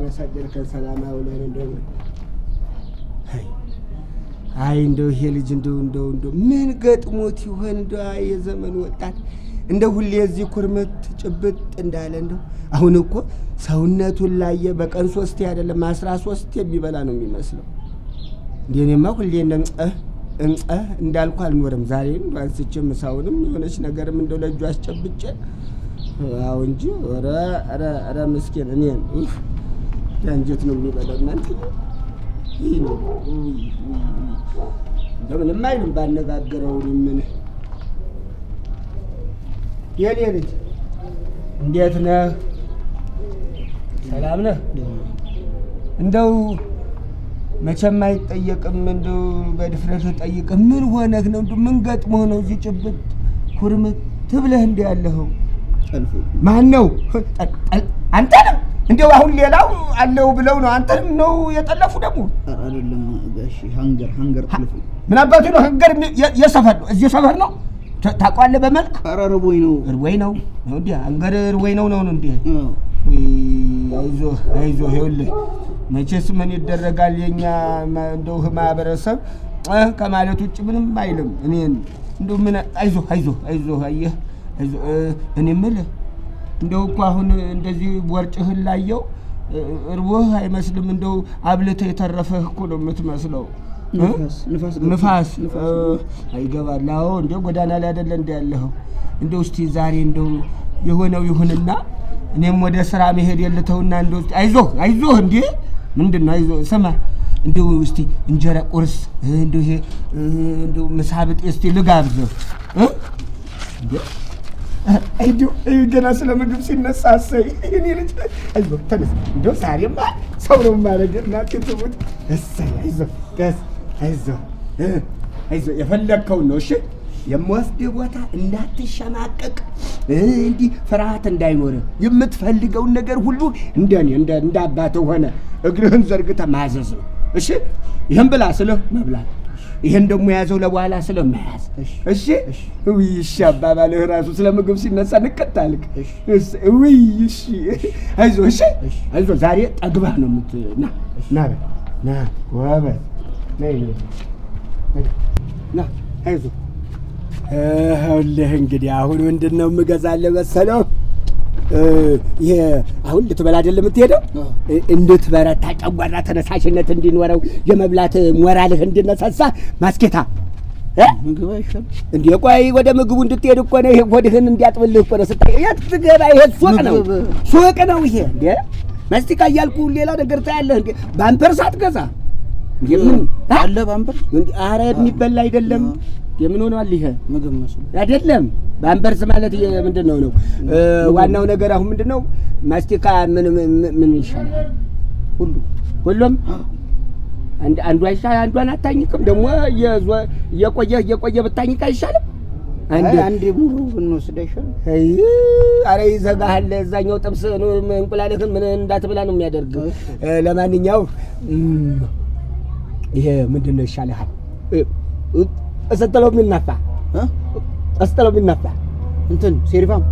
ያሳደርከን ሰላም አውለን እንደው አይ እንደው ይሄ ልጅ እንደው ምን ገጥሞት ይሆን እንደው የዘመን ወጣት እንደው ሁሌ እዚህ ኩርምት ጭብጥ እንዳለ እንደው አሁን እኮ ሰውነቱን ላየ በቀን 3 አይደለም 13 የሚበላ ነው የሚመስለው። እንደኔማ ሁሌ እንዳልኩ አልኖርም። ዛሬም አንስቼም ሳውንም የሆነች ነገርም እንደው ለጁ አስጨብጬ አው እንጂ ኧረ ምስኪን እኔን ያንጀት ነው የሚበላው እናንተ ይሄ ነው እንደምን ማይልም ባነጋገረው ምን የኔ ልጅ እንዴት ነህ? ሰላም ነህ? እንደው መቼም አይጠየቅም እንደው በድፍረት ጠይቅ። ምን ሆነህ ነው? እንደው ምን ገጥሞህ ነው እዚህ ጭብጥ ኩርምት ትብለህ እንደ ያለኸው? ማን ነው? አንተ ነህ? እንደው አሁን ሌላው አለው ብለው ነው አንተም ነው የጠለፉ ደግሞ? አይደለም ጋሽ ሃንገር ጥልፉ ምን አባቱ ነው ሃንገር? የሰፈር ነው እዚህ ሰፈር ነው ታውቀዋለህ? በመልክ ኧረ እርቦኝ ነው እንዴ? ሃንገር እርቦኝ ነው እንዴ? አይዞህ ይኸውልህ መቼስ ምን ይደረጋል የኛ እንደው ማህበረሰብ ከማለት ውጭ ምንም አይልም። እኔን እንደው ምን አይዞህ አየህ እኔ የምልህ እንደው እኮ አሁን እንደዚህ ወርጭህን ላየው እርቦህ አይመስልም። እንደው አብልተህ የተረፈህ እኮ ነው የምትመስለው። ንፋስ አይገባል። አዎ እንደው ጎዳና ላይ አይደለ እንደ ያለኸው። እንደው እስቲ ዛሬ እንደው የሆነው ይሁንና እኔም ወደ ስራ መሄድ የልተውና እንደው አይዞህ እንዴ ምንድነው አይዞህ ስማ እንደው እስቲ እንጀራ ቁርስ እንደው ይሄ እንደው ምሳ ብጤ እስቲ ልጋብዝህ እንደው ገና ስለ ምግብ ሲነሳ አሰይ እኔ ልጅ አይዞህ ተነስ እንደው ዛሬማ ሰው ነው ማረግ እናቴ ትሙት እሰይ አይዞህ የፈለግከውን ነው እሺ የምወስድህ ቦታ እንዳትሸማቀቅ እንዲህ ፍርሃት እንዳይኖርህ የምትፈልገውን ነገር ሁሉ እንደኔ እንደ አባትህ ሆነ እግርህን ዘርግተህ ማዘዝ ነው እሺ ይሄን ብላ ስልህ መብላት ይሄን ደግሞ ያዘው ለበኋላ ስልህ መያዝ እሺ እሺ አባባልህ ራሱ ስለ ምግብ ሲነሳ ንቀጣልክ እሺ አይዞህ ዛሬ ጠግባህ ነው ና ወበል ና አይዞህ እንግዲህ አሁን ምንድነው የምገዛልህ መሰለው? ይሄ አሁን ልትበላ አይደለም የምትሄደው? እንድትበረታ ጨጓራ ተነሳሽነት እንዲኖረው የመብላት ሞራልህ እንዲነሳሳ ማስኬታ ምግብ አይሻልም እንዴ? ቆይ ወደ ምግቡ እንድትሄድ እኮ ነው። ይሄ ሆድህን እንዲያጥብልህ እኮ ነው። ስታይ የት ትገባ? ይሄ ሱቅ ነው ይሄ እንዴ? ማስቲካ እያልኩ ሌላ ነገር ታያለህ እንዴ? ባምፐርስ አትገዛ እንዴ? ምን አለ ባምፐርስ? ኧረ የሚበላ አይደለም። የምን ሆኗል ይሄ? ምግብ መስሎ አይደለም። ባምፐርስ ማለት ምንድነው ነው? ዋናው ነገር አሁን ምንድነው? ማስቲካ ምን ይሻላል? ሁሉም አንዱ አይሻል አንዷን አታኝክም? ደግሞ የቆየ ብታኝክ አይሻልም? አንዴ ሙሉ ብንወስድ አይሻልም? ኧረ ይዘጋሃል። እዛኛው ጥብስ እንቁላልህን ምን እንዳትብላ ነው የሚያደርግ። ለማንኛውም ይሄ ምንድነው ይሻልሃል? እስተለው የሚናፋ እንትን ሴሪፋም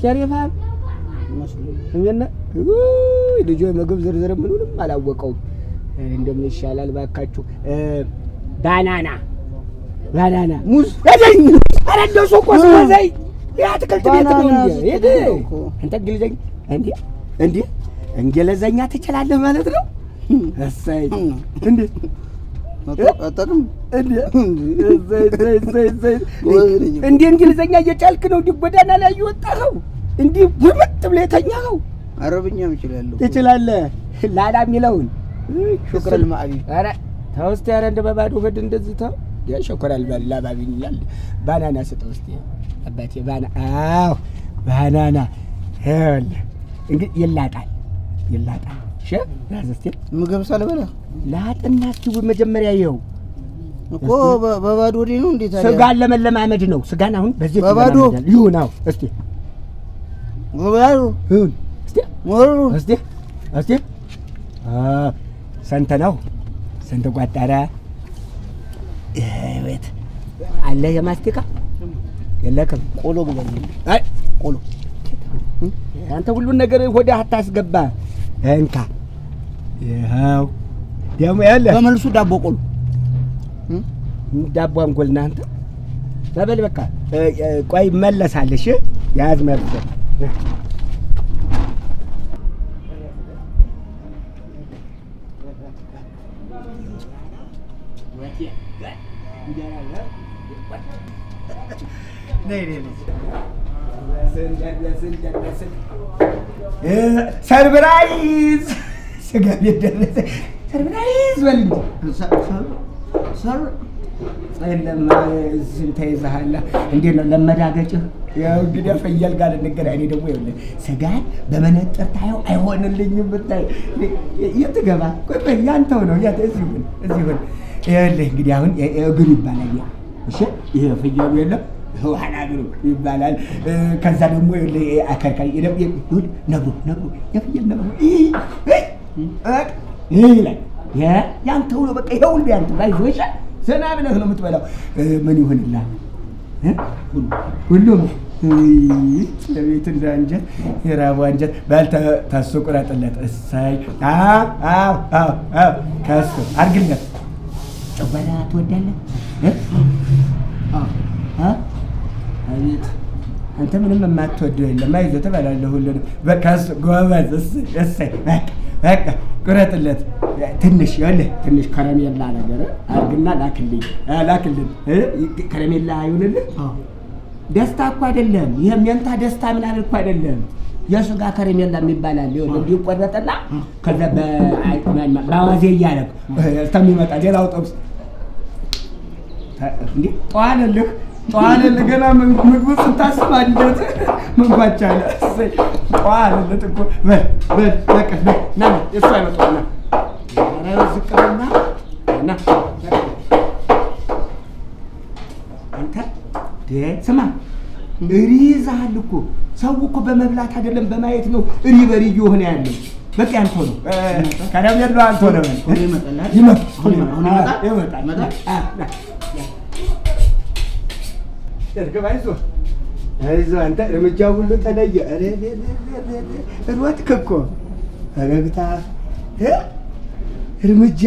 ሴሪፋም ልጁ የምግብ ዝርዝር ምንም አላወቀውም። እንደምን ይሻላል ባካችሁ? ባናና ሙዝ ኧረ እንደው ሱቅ ወስደህ የአትክልት ቤት ነው እንዴ? አንተ እንዴ እንግሊዘኛ ትችላለህ ማለት ነው? እሰይ እንዴ አጣጥም እንዴ እንግሊዘኛ እየቻልክ ነው ጎዳና ላይ እየወጣኸው? እንዲህ ውብት ብለህ የተኛኸው? አረብኛም እችላለሁ። ትችላለህ? ላላ የሚለውን ሹክረል ማዕቢ ኧረ ተው እስኪ። ኧረ እንደ በባዶ ሆድ እንደዚህ ተው። ሹክረል ላባቢ ይላል። ባናና ስጠው እስኪ አባቴ። አዎ ባናና ይኸውልህ እንግዲህ ይላጣል። እሺ ያዝ እስኪ። ምግብ ሳልበላ ላጥና እስኪ መጀመሪያ ይኸው እኮ በባዶ ወዴ ነው እንዴ? ታዲያ ስጋን ለመለማመድ ነው። ስጋን አሁን በዚህ በባዶ ይሁን። አዎ እስኪ በባዶ ይሁን እስኪ ሞሩ እስኪ ስንት ነው? ስንት ቋጠረ? ቤት አለ የማስቲካ የለክም? ቆሎ ግዛልኝ። አይ ቆሎ አንተ ሁሉን ነገር ወደ አታስገባ። እንካ ይኸው ደግሞ ያለ በመልሱ ዳቦ ቆሎ ዳቦ አንጎልና አንተ በበል በቃ ቆይ መለሳለሽ። ያዝ መልስ ሰርፕራይዝ ስጋ ቤት ደረሰ። ሰርፕራይዝ በል የለም ስንት ይዘሃል? እንዴት ነው ለመዳገጭህ? ያው እንግዲህ ፍየል ጋር እንገናኝ። እኔ ደግሞ ይኸውልህ ስጋን በመነጥር ታየው አይሆንልኝም ብታይ የት ገባ? ቆይ ያንተው ነው እዚህ ሁን። ይኸውልህ እንግዲህ አሁን እግሩ ይባላል። እሺ ይሄ ፍየሉ የለም ኋላ እግሩ ይባላል። ከዛ ደግሞ ይኸውልህ አከርካሪ ነብሩ የፍየል ነብሩ ይላል። ያንተው ነው በቃ ይኸውልህ ያንተው ባይዞሽ ዘና ብለህ ነው የምትበላው። ምን ይሆንልሃል? ሁሉም ለቤት እንደ አንጀት የራቡ አንጀት ባልተ ታሱ ቁረጥለት። እሰይ ከሱ አድርግለት። ጨበላ ትወዳለህ? አቤት አንተ ምንም የማትወደው የለም። አይዞህ ትበላለህ ሁሉንም። በቃ እሱ ጎበዝ። እሰይ በቃ ቁረጥለት። ትንሽ ያለህ ትንሽ ከረሜላ ነገር አድርግና ላክልን። ከረሜላ ይሁንልህ። ደስታ እኮ አይደለም ይሄ የእንታ ደስታ ምናምን እኮ አይደለም። የስጋ ከረሜላ የሚባል አለ። እንዲህ ይቆረጥና ከዛ በአዋዜ እያደረግ እስከሚመጣ ሌላው ጥብስ እንዴ ጠዋለልህ ገና ምግቡ ስታስብ አንጀት መንኳቻ አለ። ጠዋለልህ እኮ በል በቃ ና እሱ አይመጣም። ና ዝቅልና ና አንተ ስማ እሪዛሃል እኮ ሰው እኮ በመብላት አይደለም በማየት ነው እሪበሪ እየሆነ ያለው። በቃ አንተ ነው ካዳም ያለው አንተ ነው ይመጣል። አይዞህ አንተ እርምጃው ሁሉ ተለየ። ሮጥክ እኮ ፈገግታ እርምጃ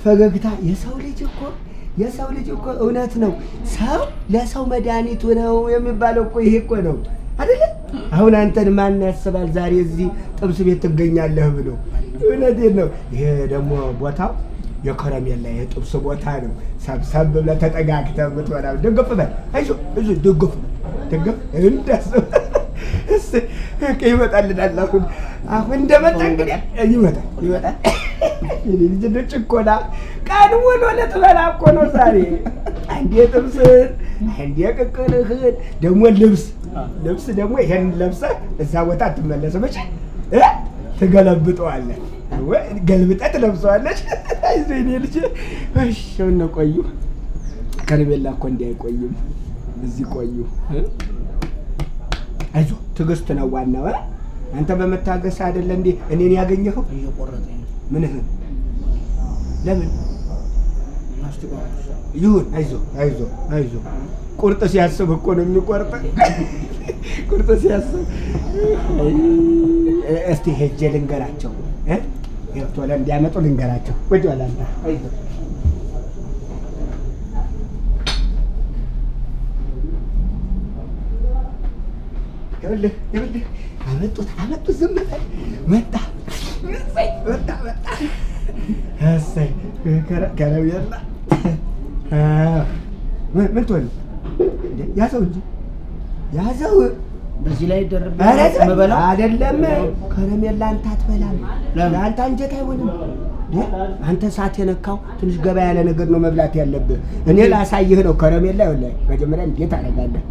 ፈገግታ። የሰው ልጅ እኮ እውነት ነው። ሰው ለሰው መድኃኒቱ ነው የሚባለው እኮ ይሄ እኮ ነው አይደለ? አሁን አንተን ማን ያስባል ዛሬ እዚህ ጥብስ ቤት ትገኛለህ ብሎ? እውነቴን ነው። ይሄ ደግሞ ቦታው የከረሜላ የጥብስ ቦታ ነው። ሰብሰብ ብለህ ተጠጋግተህ የምትበላው። ደግፍ በል አይዞህ ደግፍ እንደሱ ይመጣልናል። አሁን እንደመጣ እንግዲህ ይመጣል። ልጅ ጭቆና ቀን ውሎ ልትበላ እኮ ነው ዛሬ። አንዴ ጥብስህን አንዴ ቅቅልህን ደግሞ ልብስ ደግሞ ይሄን ለብሰህ እዛ ቦታ አትመለስም። እሺ ትገለብጠዋለህ ወይ ገልብጠህ ትለብሰዋለች። አይዞህ የእኔ ልጅ እሺ ነው። ቆዩ ከረሜላ እኮ እንዲህ አይቆይም። እዚህ ቆዩ። አይዞህ ትዕግስት ነው ዋናው። አንተ በመታገስ አይደለ እንዴ እኔን ያገኘኸው? እየቆረጠኝ ምንህን ለምን ይሁን። አይዞህ ቁርጥ ሲያስብ እኮ ነው የሚቆርጥ። ቁርጥ ሲያስብ እስቲ ሄጄ ልንገራቸው ቶሎ እንዲያመጡ ልንገራቸው። ወደ ኋላ አይዞህ ይኸውልህ አመጡት ዝም በል መጣ እሰይ ከረሜላ ምን ትሆን ያዘው እንጂ ያዘው በዚህ ላይ ደረብ መበላ አይደለም። ከረሜላ አንተ አትበላም። ለአንተ አንጀት አይሆንም። አንተ ሰዓት የነካው ትንሽ ገባ ያለ ነገር ነው መብላት ያለብህ። እኔ ላሳይህ ነው። ከረሜላ ይኸውልህ መጀመሪያ እንዴት አደርጋለህ?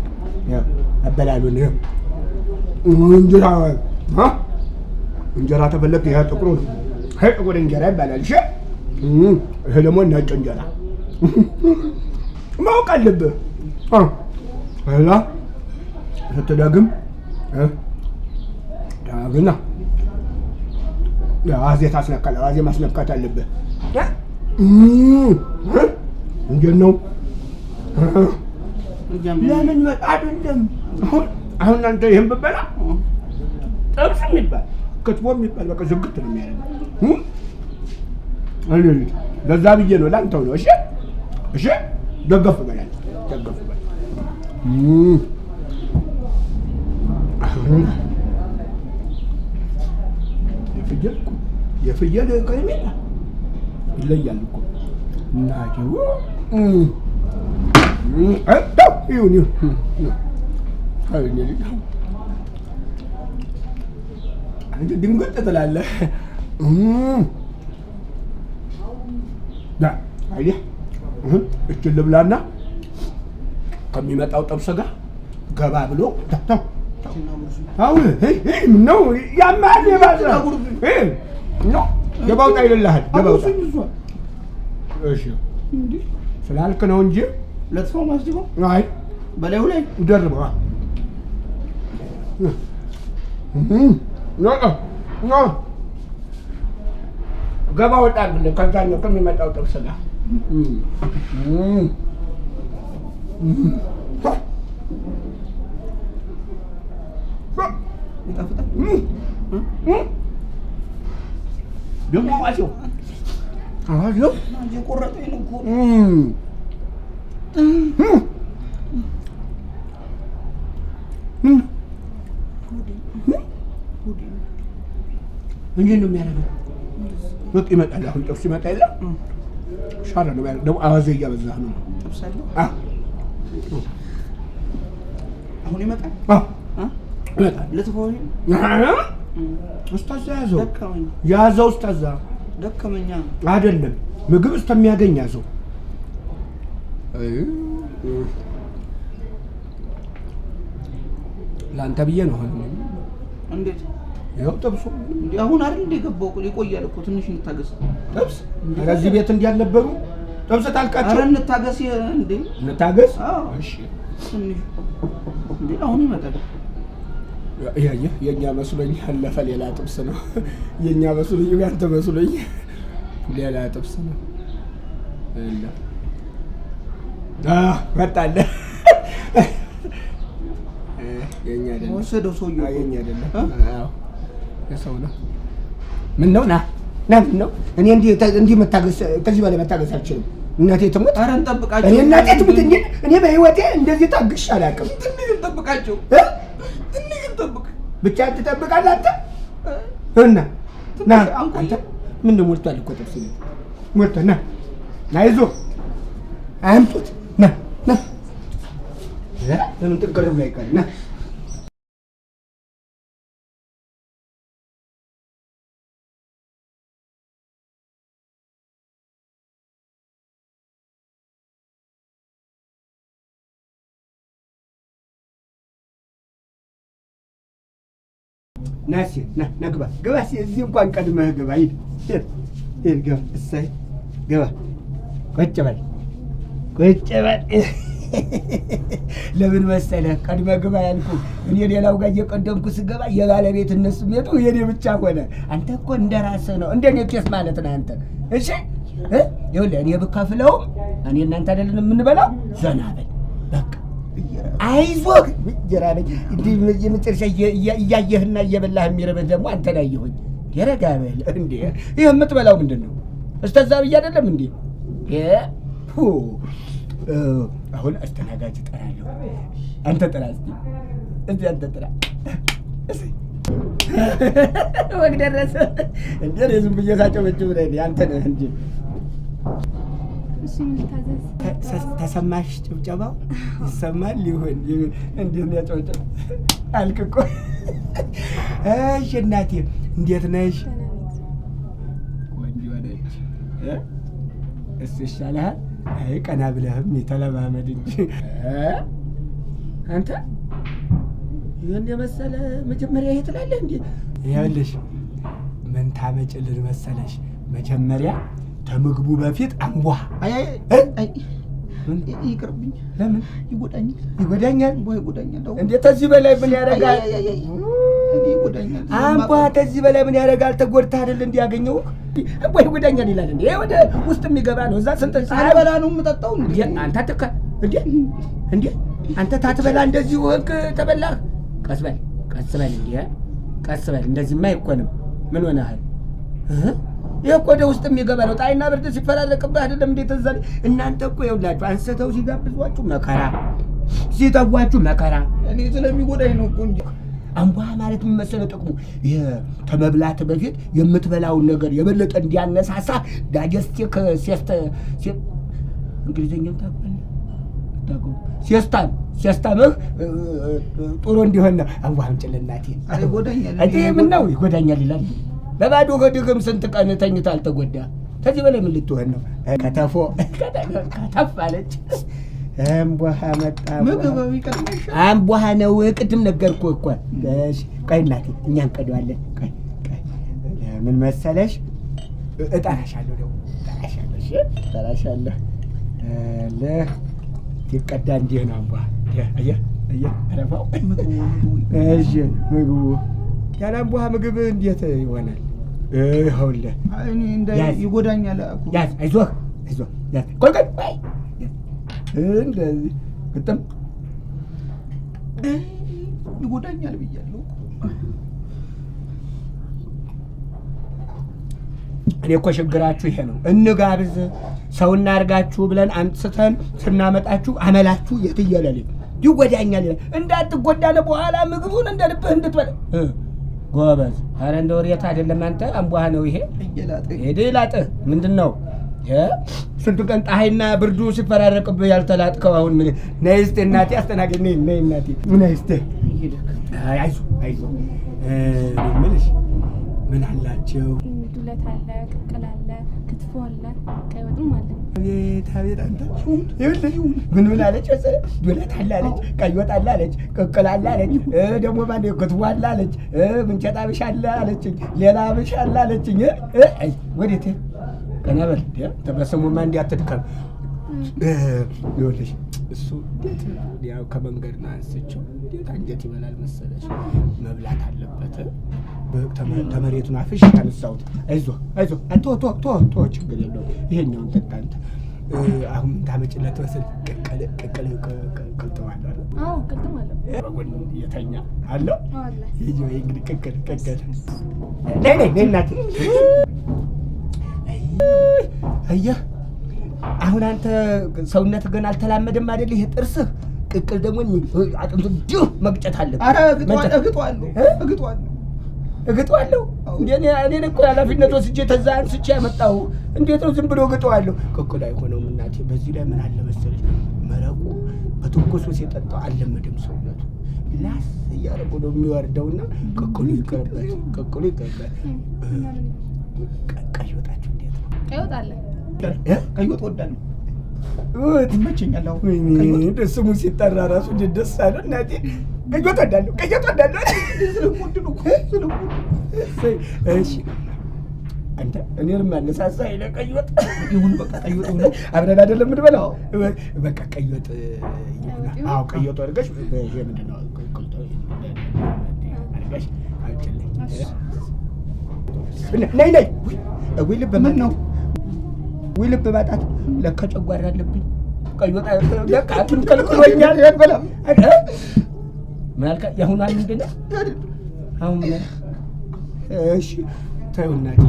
ያው አበላሉን ይኸው እንጀራ ተፈለክ ይሄ ጥቁሩ ጥቁር እንጀራ ይባላል። እሺ ይሄ ደግሞ ነጭ እንጀራ ማወቅ አለብህ። ኋላ ስትደግም ዳግና አዜ ታስነካለህ። አዜ ማስነካት አለብህ። እንዴት ነው? ለምን መጣ አይደለም አሁን አንተ ይሄን ብበላ ጥብስ የሚባል ክትፎ የሚባል በቃ ዝግት ነው የሚያደርገው። ለዛ ብዬ ነው ላንተው ነው። እሺ እሺ፣ ደገፍ በላል ደገፍ በል። የፍየል ከረሜላ ይለያል እኮ እናቴው። ይሁን አንተ ድንገት ትላለህ። አየህ እችን ልብላና ከሚመጣው ጥብስ ጋር ገባ ብሎ አሁን ምነው ያማል የባሰ ገባውጣ ይልልሃል። ገባውጣ እሺ ስላልክ ነው እንጂ ለጥፎ ማስዲሞ አይ በላዩ ላይ ደርበዋ ገባ ወጣ ብለህ ከዛኛው ከሚመጣው ጥብስ ጋር ደግሞ ዋሲው አዎ የቆረጠኝ ነው እኮ እንዴት ነው የሚያደርገው? በቃ ይመጣል። አሁን ጥብስ ይመጣ የለ ሻራ ነው ያለው። ደግሞ አዋዜ እያበዛህ ነው። ጥብስ አለ። አሁን ይመጣል። ይመጣል። ለተፈወኝ ኡስታዝ ያዘው ያዘው ኡስታዝ ደከመኛ አይደለም ምግብ እስከሚያገኝ ያዘው። ላንተ ብዬ ነው። እንዴት ያው ጥብሱ እንዴ አሁን አይደል እንደ ገባው ይቆያል እኮ ትንሽ እንታገስ። ጥብስ እዚህ ቤት እንዲያልነበሩ ጥብስ ታልቃቸው። አረ እንታገስ እንዴ እንታገስ። እሺ ትንሽ እንዴ አሁን ይመጣል። የኛ መስሎኝ አለፈ። ሌላ ጥብስ ነው የኛ መስሎኝ፣ ያንተ መስሎኝ ሌላ ጥብስ ነው። መጣለ የኛ አይደለም። ወሰደው ሰውዬው የኛ አይደለም። አዎ የሰው ነው። ምን ነው ና ምን ነው? እኔ እንዲህ መታገስ ከዚህ በላይ መታገስ አልችልም። እናቴ ትሙት። ኧረ እንጠብቃቸው። እኔ እናቴ ትሙት። እኔ በህይወቴ እንደዚህ ታግሼ አላውቅም። ትንሽ እንጠብቃቸው። ትንሽ እንጠብቅ ብቻ ትጠብቃለህ አንተ እና ና አንተ ምን ነው ሞልቷል እኮ ጥብስ ነው ሞልቷል። ና አይዞህ አምጡት። ና ለምን ጥቅርም ላይ ቀር ና ናሲ ና ግባ ግባ። እዚህ እንኳን ቀድመህ ግባ። ሂድ ግባ። እሰይ ግባ። ቁጭ በል ቁጭ በል። ለምን መሰለህ ቀድመህ ግባ ያልኩህ? እኔ ሌላው ጋር እየቀደምኩ ስገባ የባለቤትነት ስሜቱ የኔ ብቻ ሆነ። አንተ እኮ እንደራስህ ነው፣ እንደኔ ኬስ ማለት ነው አንተ። እሺ ይኸውልህ እኔ ብካፍለውም እኔ እናንተ አይደለን የምንበላው። ዘና በል በቃ አይዞህ። እንጀራ ነኝ እንዲህ የመጨረሻ እያየህና እየበላህ የሚረበህ ደግሞ አንተ ላይ ይሆን የረጋ በል እንዴ። ይህ የምትበላው ምንድን ነው? እስተዛ ብዬ አይደለም እንዴ? አሁን አስተናጋጅ እጠራለሁ። አንተ ጥራ እስኪ አንተ ጥራ። ወግ ደረሰ እንዴ? ዝም ብዬ ሳጨበጭብ ነኝ። አንተ ነህ እንጂ ተሰማሽ? ጭብጨባው ይሰማል ሊሆን እንዴት ነው ያጨበጨብ አልክ እኮ። እሺ እናቴ እንዴት ነሽ? ቆንጆ ነች። እሱ ይሻልሃል። አይ ቀና ብለህም የተለማመድ እንጂ አንተ ይሄን የመሰለ መጀመሪያ ይሄ ትላለህ እንዴ? ይኸውልሽ ምን ታመጭልን መሰለሽ? መጀመሪያ ከምግቡ በፊት አንቧ። አይ ይቅርብኝ። ለምን ይጎዳኛል? ይጎዳኛል እንዴ? ከዚህ በላይ ምን ያደርጋል? ይጎዳኛል። አንቧ ከዚህ በላይ ምን ያደርጋል? ተጎድተህ አይደል እንዴ ያገኘው? አንቧ ይጎዳኛል ይላል እንዴ? ወደ ውስጥ የሚገባ ነው። እዛ ስንት ሳልበላ ነው የምጠጣው እንዴ? አንተ ተካ እንዴ አንተ ታትበላ እንደዚህ ወክ ተበላህ። ቀስ በል እንዴ ቀስ በል እንደዚህማ አይኮንም። ምን ሆነሃል? ይሄ እኮ ወደ ውስጥ የሚገባ ነው። ጣይና ብርድ ሲፈራረቅብህ አይደለም እንዴት ተዛለ። እናንተ እኮ ይኸውላችሁ አንስተው ሲጋብዟችሁ መከራ፣ ሲጠቧችሁ መከራ። እኔ ስለሚጎዳኝ ነው እኮ እንጂ አምቧ ማለት ምን መሰለህ ጥቅሙ? ከመብላት በፊት የምትበላውን ነገር የበለጠ እንዲያነሳሳ ዳይጀስቲክ እንግሊዝኛው ታውቃለህ? ሲያስታምህ ጥሩ እንዲሆን ነው። አምቧም ጭልናቴ ይጎዳኛል። እንዴ ምን ነው ይጎዳኛል ይላል። በባዶ ሆድህም ስንት ቀን ተኝተህ አልተጎዳ? ከዚህ በላይ ምን ልትሆን ነው? ከተፍ አለች። አምቧ መጣ። ምግብ ይቀርማሽ። አምቧ ነው ቅድም ነገርኩህ እኮ። እሺ ቆይ እናቴ እኛ እንቀዳዋለን። ቆይ ምን መሰለሽ እጠራሻለሁ ደግሞ እጠራሻለሁ። እሺ እጠራሻለሁ። ሲቀዳ እንዲህ ነው አምቧ። አየህ አረፋው። እሺ ምግቡ ያለ አምቧ ምግብ እንዴት ይሆናል? ይኸውልህ እኔ ይጎዳኛል እኮ። ያዝ አይዞህ ያዝ። ቆይ እንደዚህ ግጥም ይጎዳኛል ብያለሁ። እኔ እኮ ችግራችሁ ይሄ ነው። እንጋብዝ ሰው እናድርጋችሁ ብለን አንስተን ስናመጣችሁ አመላችሁ የትየለሌ ይጎዳኛል። እንዳትጎዳ በኋላ ምግቡን እንደ ልብህ እንድትበላ ጎበዝ። ኧረ እንደ ወሬታ አይደለም አንተ አምቧህ ነው ይሄ። ሄደህ ላጥህ ምንድን ነው ስንቱ ቀን ፀሐይና ብርዱ ሲፈራረቅብህ ያልተላጥከው አሁን ምን? ነይ እስኪ እናቴ አስተናግድ። ነይ እናቴ ነይ እስኪ። አይዞህ የምልሽ ምን አላቸው? ዱለት አለ፣ ቅቅል አለ፣ ክትፎ አለ፣ ቀይ ወጥም አለ። አቤት አንተ ይኸውልሽ ምን አለች መሰለህ? ዱለት አለ አለች፣ ቀይ ወጥ አለ አለች፣ ቅቅል አለ አለች፣ ደግሞ ባንዴ ክትፎ አለ አለች፣ ምንቸት አብሽ አለ አለችኝ፣ ሌላ አብሽ አለ አለችኝ። ወዴት ከነበል ተበሰሙማ እንዲያትድከም ይኸውልሽ እሱ እንዴት ያው ከመንገድ ነው አንስቼው እንዴት አንጀት ይበላል መሰለሽ? መብላት አለበት። ተመሬቱን አፍሽ ያነሳሁት። አይዞህ ቶ ችግር የለውም። ይሄኛውን ጠጣ አንተ። አሁን ታመጭለት ወሰል ቅቅል ቅልጠዋለሁ። አዎ ቅልጠዋለሁ። በጎን የተኛ አለው አለ። ይሄ እንግዲህ ቅቅል ነይ እናቴ። አየህ አሁን አንተ ሰውነት ገና አልተላመደም አይደል? ይሄ ጥርስህ ቅቅል ደግሞ አጥንቱ ዲሁ መግጨት አለበት። ኧረ እግጠዋለሁ። እኔ እኮ ኃላፊነት ወስጄ ተዛ አንስቼ ያመጣሁ። እንዴት ነው ዝም ብሎ እግጠዋለሁ? ቅቅል አይሆነውም እናቴ። በዚህ ላይ ምን አለ መሰለሽ መረቁ በትኩሱ ሲጠጣው አልለመደም ሰውነቱ። ላስ እያደረጉ ነው የሚወርደውና ቅቅሉ ይቀርበት። ቀይ ወጣችሁ እንዴት ነው? ቀይ ወጥ አለ። ቀይ ወጥ እወዳለሁ። ይመቸኛል። አሁን ስሙ ሲጠራ ራሱ ደስ አለ እናቴ። ቀይ ወጥ እወዳለሁ። ስለምወድ ነው። እሺ አንተ እኔንም አነሳሳ ይለ ቀይ ወጥ ይሁን። በቃ ቀይ ወጥ ነው። አብረን አይደለም የምንበላው። በቃ ቀይ ወጥ ይሁን። አዎ ቀይ ወጥ አድርገሽ ይሄ ምንድን ነው? ቆልጦ አድርገሽ አውጪልኝ። ነይ ወይ ልብ ምን ነው? ወይ ልብ ማጣት ለካ ጨጓራ አለብኝ። ቀይ ወጥ ለካ ከልክሎኛል። ያልበላም ማልካ ያሁን ምንድን ነው አሁን? እሺ ተይው እናቴ።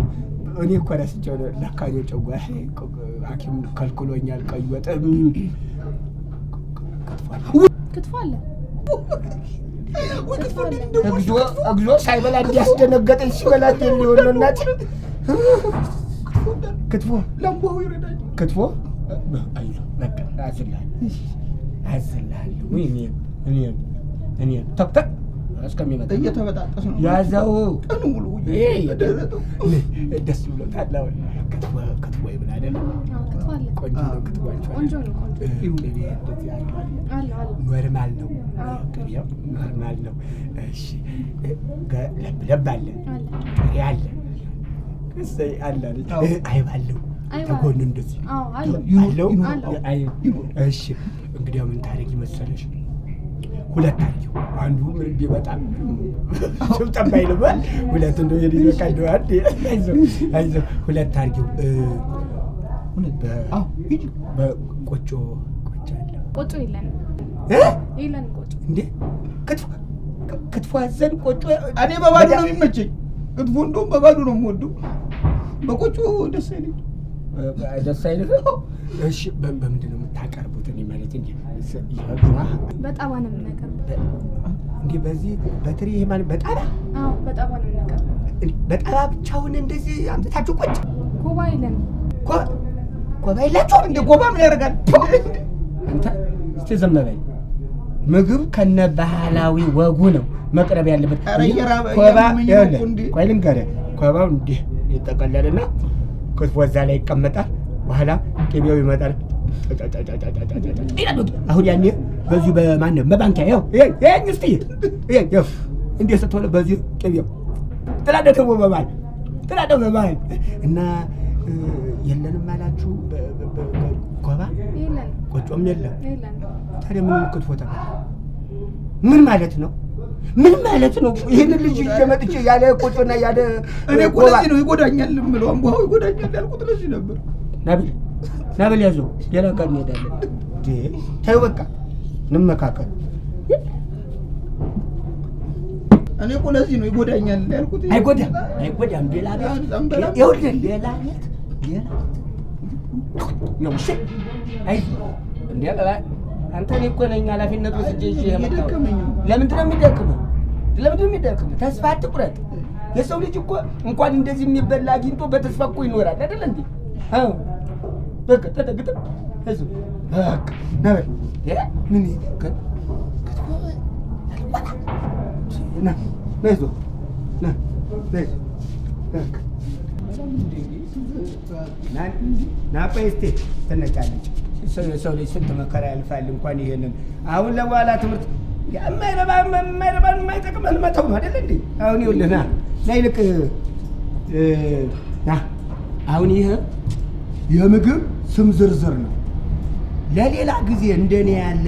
እኔ እኮ ረስቼው ነው። ለካ ጨጓራ ሐኪም ከልክሎኛል። ቀይ ወጥ ክትፎ አለ። እግዚኦ ሳይበላ እንዲያስደነገጠኝ ሲበላ ሊሆን ነው እናቴ። ክትፎ ለምቦው ይረዳኝ። ክትፎ አይዞህ በቃ አዝልሃለሁ። እኔ ተክተ እስከሚመጣ እየተበጣጠስ ነው ያዘው። ቀኑ ሙሉ ደስ ብሎታል። አሁን ክትፎ ይብላ አይደል? ክትፎ አለ። ቆንጆ ነው። ኖርማል ነው። እሺ ለብ አለ አለ እሰይ አለ አይብ አለው ተጎን እንደዚህ አለው። እሺ እንግዲህ ምን ታሪክ መሰለሽ? ሁለት አየሁ። አንዱ ምን ቢመጣም ሽብጠባ ይልባል። ሁለት እንደው የዲ በቃ አንዴ አይዞህ ሁለት አድርጊው። ቆጮ የለንም። ቆጮ እንዴ ክትፎ ክትፎ አዘል ቆጮ እኔ በባዶ ነው የሚመቸኝ። ክትፎ እንደውም በባዶ ነው የምወደው። በቆጮ ደስ አይለኝም። ደስ አይልም። እሺ በምንድን ነው የምታቀርቡት? እኔ ማለት እንዴ በጣባ ነው የምናቀርበው። እንዴ በዚህ በትሪ ማለት በጣባ? አዎ በጣባ ነው የምናቀርበው። በጣባ ብቻውን እንደዚህ አምጥታችሁ ቆጭ ኮባ የለንም። ኮባ የላችሁም እንዴ? ኮባ ምን ያደርጋል? አንተ እስቲ ዝም በይ። ምግብ ከነ ባህላዊ ወጉ ነው መቅረብ ያለበት። ኮባ ይኸውልህ፣ ቆይ ልንገርህ። ኮባው እንዲህ ይጠቀለልና ክትፎ እዛ ላይ ይቀመጣል። በኋላ ቅቤው ይመጣል። አሁን ያኔ በዚሁ በማንም በባንኪያ ይኸው እስቲ ይኸው እንዴት ስትሆነ በዚሁ ቅቤው ትላደተው በባል እና የለንም አላችሁ። ኮባ የለን፣ ቆጮም የለም። የለን። ታዲያ ምን ክትፎ ተባለ? ምን ማለት ነው? ምን ማለት ነው? ይሄንን ልጅ ይዤ መጥቼ ያለ ቆጮና ያለ እኔ እኮ ለዚህ ነው ይጎዳኛል የምለው። አምቦሃው ይጎዳኛል ያልኩት ለዚህ ነበር። ናብል ያዘው። ሌላ ጋር እንሄዳለን። ተይው በቃ እንመካከል። እኔ እኮ ለዚህ ነው ይጎዳኛል ያልኩት። አይጎዳም። ሌላ ይኸውልህ፣ ሌላ ቤት ነው። እሺ አይ እንዴ አንተ እኔ እኮ ነኝ ኃላፊነት ወስጄ ይዤ የመጣሁት። ለምንድን ነው የሚደክመው? ተስፋ አትቁረጥ። የሰው ልጅ እኮ እንኳን እንደዚህ የሚበላ አግኝቶ በተስፋ እኮ ይኖራል አይደል እንዴ? አዎ በቃ ተጠግተህ እዚሁ በቃ ነበር ምን ትነጫለች። የሰው ልጅ ስንት መከራ ያልፋል። እንኳን ይሄንን አሁን ለበኋላ ትምህርት የማይረባን የማይጠቅመን መተው ነው አይደል እንዴ? አሁን ይኸውልህ ና ይልቅ አሁን ይሄ የምግብ ስም ዝርዝር ነው። ለሌላ ጊዜ እንደኔ ያለ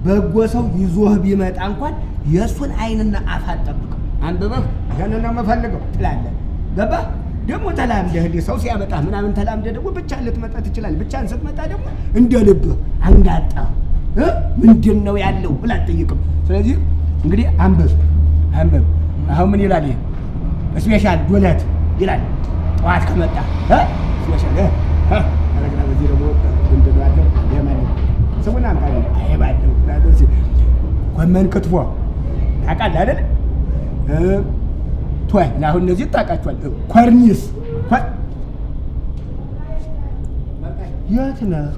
በጎ ሰው ይዞህ ቢመጣ እንኳን የእሱን አይንና አፍ አትጠብቅም። አንብበህ ይሄንን ነው የምፈልገው ትላለህ። ገባህ? ደግሞ ተላምደህ እንደ ሰው ሲያመጣ ምናምን ተላምደህ ደግሞ ብቻህን ልትመጣ ትችላለህ። ብቻህን ስትመጣ ደግሞ እንደ ልብህ አንጋጣ ምንድን ነው ያለው ብለህ አትጠይቅም። ስለዚህ እንግዲህ አንብብ። አሁን ምን ይላል? ይሄ ስፔሻል ዶለት ይላል። ጠዋት ከመጣ ስፔሻል አረግና በዚህ ደግሞ ምንድን ነው ያለው? የማን ስሙን አምጣ። አይባለው ዳዶሲ ጎመን ክትፎ ታውቃለህ አይደል? ቶይ አሁን እነዚህ ታውቃቸዋለህ። ኮርኒስ የት ነህ?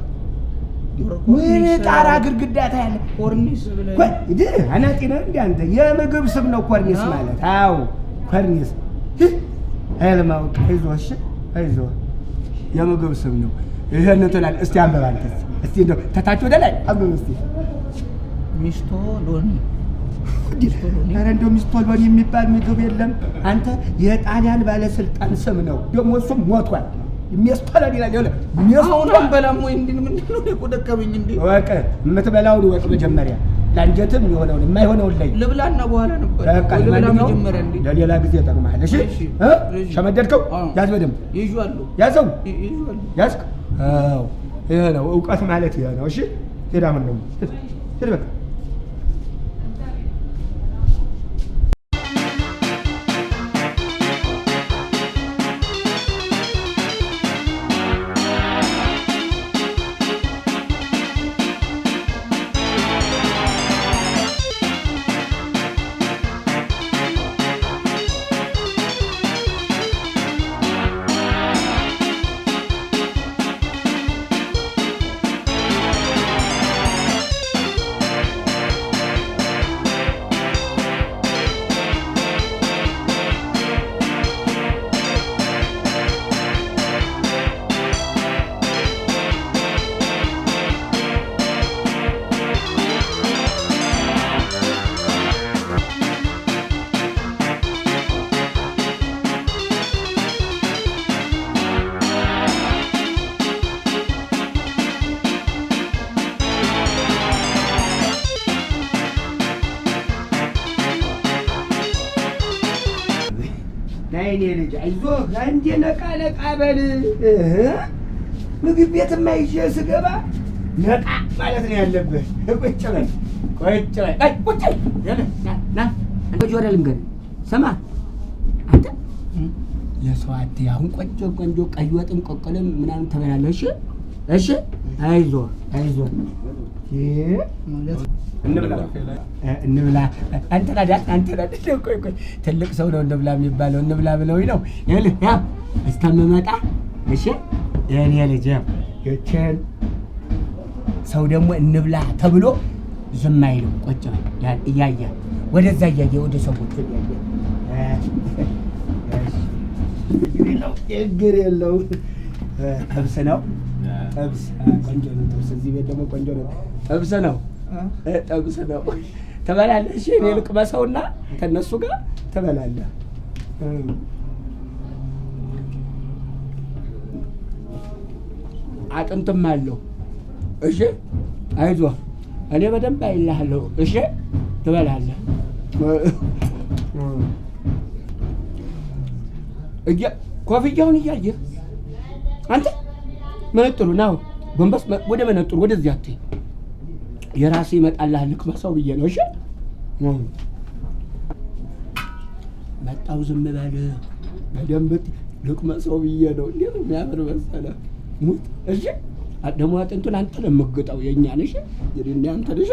ምን ጣራ ግድግዳ ታያለህ? ኮርኒስ አናጢ ነህ እንደ አንተ። የምግብ ስም ነው ኮርኒስ ማለት። አዎ ኮርኒስ አይልማውቅ። አይዞህ የምግብ ስም ነው። ይሄን ትላለህ። እስቲ አንብብ አንተ። እስቲ እንደው ተታች ወደ ላይ አንብብ እስቲ። ሚስቶሎኒ ኧረ እንደው ሚስቶሎኒ የሚባል ምግብ የለም አንተ። የጣሊያን ባለስልጣን ስም ነው ደግሞ እሱም ሞቷል። ሚስቶሎኒ ይላል። ይኸውልህ ሚስቶሎኒ በላም ወይ እንዴ? ምንድን ነው እኮ ደከመኝ እንዴ? ወቅ የምትበላውን ወቅ መጀመሪያ ለአንጀትም የሆነውን የማይሆነውን ላይ ልብላና በኋላ ነበር ልብላ መጀመሪያ እንዴ። ለሌላ ጊዜ ይጠቅምሃል። እሺ ሸመደድከው? ያዝ በደምብ ይዤዋለሁ። ያዘው ያዝክ? አዎ ይሄ ነው እውቀት ማለት ይሄ ነው። እሺ ሄዳ ምን ነው ሄድ በቃ ናይኔ ልጅ አይዞህ አንዴ ነቃ በል። ምግብ ቤትማ ይዤ ስገባ ነቃ ማለት ነው ያለብህ። ቁጭ በል ቁጭ በል። አንተ ጆሮ ልንገርህ ስማ አንተ የሰው አትይ አሁን ቆንጆ ቀይ ወጥም ቆቀለም ምናምን ተበላለሽ እሺ አይዞህ እንብላ አንተ ቆይ ትልቅ ሰው ነው እንብላ የሚባለው እንብላ ብለውኝ ነው ይኸውልህ ያ እስከምመጣ እሺ የኔ ልጅ የቸን ሰው ደግሞ እንብላ ተብሎ ዝም አይልም ቁጭ እያየ ወደዛ እያየ ወደ ሰዎች እያየ ችግር የለውም ጥብስ ነው ጥብስ ቆንጆ ነው ጥብስ እዚህ ቤት ደግሞ ቆንጆ ነው ጥብስ ነው ትበላለህ እሺ እኔ ልቅመሰውና ከእነሱ ጋር ትበላለህ አጥንትም አለው እሺ አይዞህ እኔ በደንብ አይልሃለሁ እሺ ትበላለህ ኮፍያውን እያየህ አንተ መነጥሩ ናው ጎንበስ ወደ መነጥሩ ወደዚህ አትይ የራሴ ይመጣልሃል ልክመሰው ብዬ ነው እሺ መጣው ዝም በል በደንብ ልክመሰው ብዬ ነው እንዴት ነው የሚያምር መሰለህ ሙት እሺ ደግሞ አጥንቱን አንተ ለምግጣው የኛን እሺ ይሄን አንተ ልጅ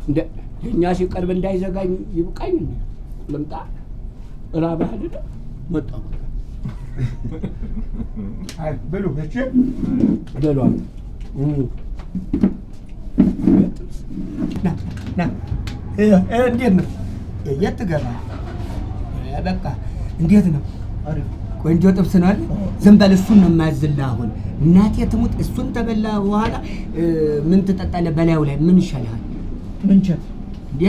እንደ የኛ ሲቀርብ እንዳይዘጋኝ ይብቃኝ ልምጣ ራባህ አይደል መጣው አይ ብሉ እሺ በሉ ና እንዴት ነው የት ገባ በቃ እንዴት ነው አሪፍ ቆንጆ ጥብስ ነው አይደል ዝም በል እሱን ነው የማያዝልህ አሁን እናቴ ትሙት እሱን ተበላ በኋላ ምን ትጠጣለህ በላዩ ላይ ምን ይሻልሃል ምንቸት እንዴ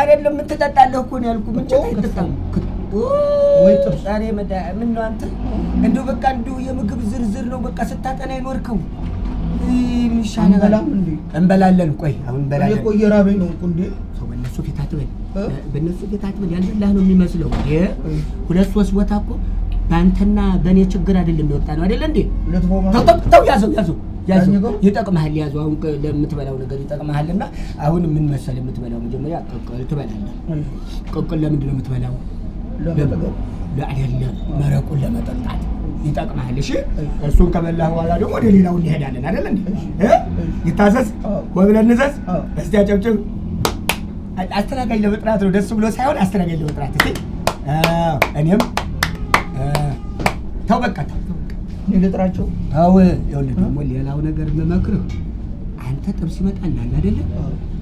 አይደለም ምን ትጠጣለህ እኮ ነው ያልኩህ ምንቸት አይጠጣም ወይ ጥብስ ዛሬ ምን ነው አንተ እንደው በቃ እንደው የምግብ ዝርዝር ነው በቃ ስታጠና ይኖርከው ምን ይሻላል እንበላለን ቆይ አሁን እንበላለን እኮ እየራበኝ ነው እኮ እንዴ ሰው በእነሱ ፊት አትበል ያልበላህ ነው የሚመስለው ሁለት ሶስት ቦታ እኮ ባንተና በኔ ችግር አይደለም የሚወጣ ነው አይደል እንዴ ተው ያዘው ይጠቅምሃል ያዘው አሁን ለምትበላው ነገር ይጠቅምሃልና አሁን ምን መሰለ የምትበላው መጀመሪያ ቆቆል ትበላለህ ቆቆል ለምንድን ነው የምትበላው ለአደለ መረቁን ለመጠጣት ይጠቅምሃል እሺ እሱን ከበላህ በኋላ ደግሞ ወደ ሌላው እንሄዳለን አይደል እንዴ ይታዘዝ ወብለን ንዘዝ እስቲ አጨብጭብ አስተናጋጅ ለመጥራት ነው ደስ ብሎ ሳይሆን አስተናጋጅ ለመጥራት እሺ እኔም ተው በቃ ልጥራቸው አው ይኸውልህ ደግሞ ሌላው ነገር የምመክርህ አንተ ጥብስ ይመጣል አይደል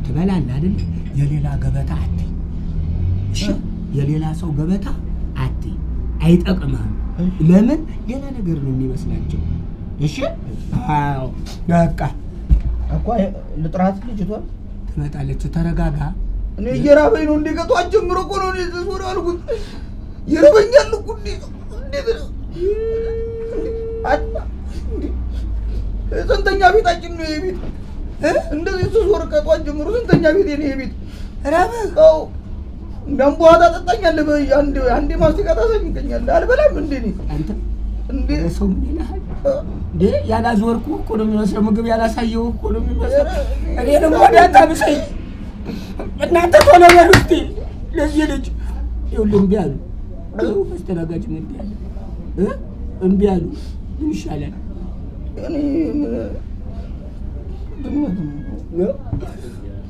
ትበላለህ አይደል የሌላ ገበታ አትይ እሺ የሌላ ሰው ገበታ አትይ አይጠቅምህም ለምን ሌላ ነገር ነው የሚመስላቸው እሺ አዎ በቃ እኮ ልጥራት ልጅቷ ትመጣለች ተረጋጋ እኔ እየራበኝ ነው እንደገቷ ጀምሮ እኮ ነው እኔ አልኩት ይረበኛል እኮ እንዴ ስንተኛ ቤታችን ነው የቤት እንደዚህ ሶስት ከጧት ጀምሮ ስንተኛ ቤት የኔ የቤት ረበው እንደምቦ ታጠጣኛለህ አንዴ ማስቲካ ታሰኝከኛለህ አልበላም እንዴ እኔ አንተ እንዴ ሰው ምን ይልሃል እንዴ ያላዞርኩ እኮ ነው የሚመስለው ምግብ ያላሳየው እኮ ነው የሚመስለው እኔ ደግሞ ወዲያ ታብሰኝ እናንተ ቶሎ በሉ እስቲ ለዚህ ልጅ ይኸውልህ እምቢ አሉ አስተናጋጅ ምን ያለ እምቢ አሉ ምን ይሻላል እኔ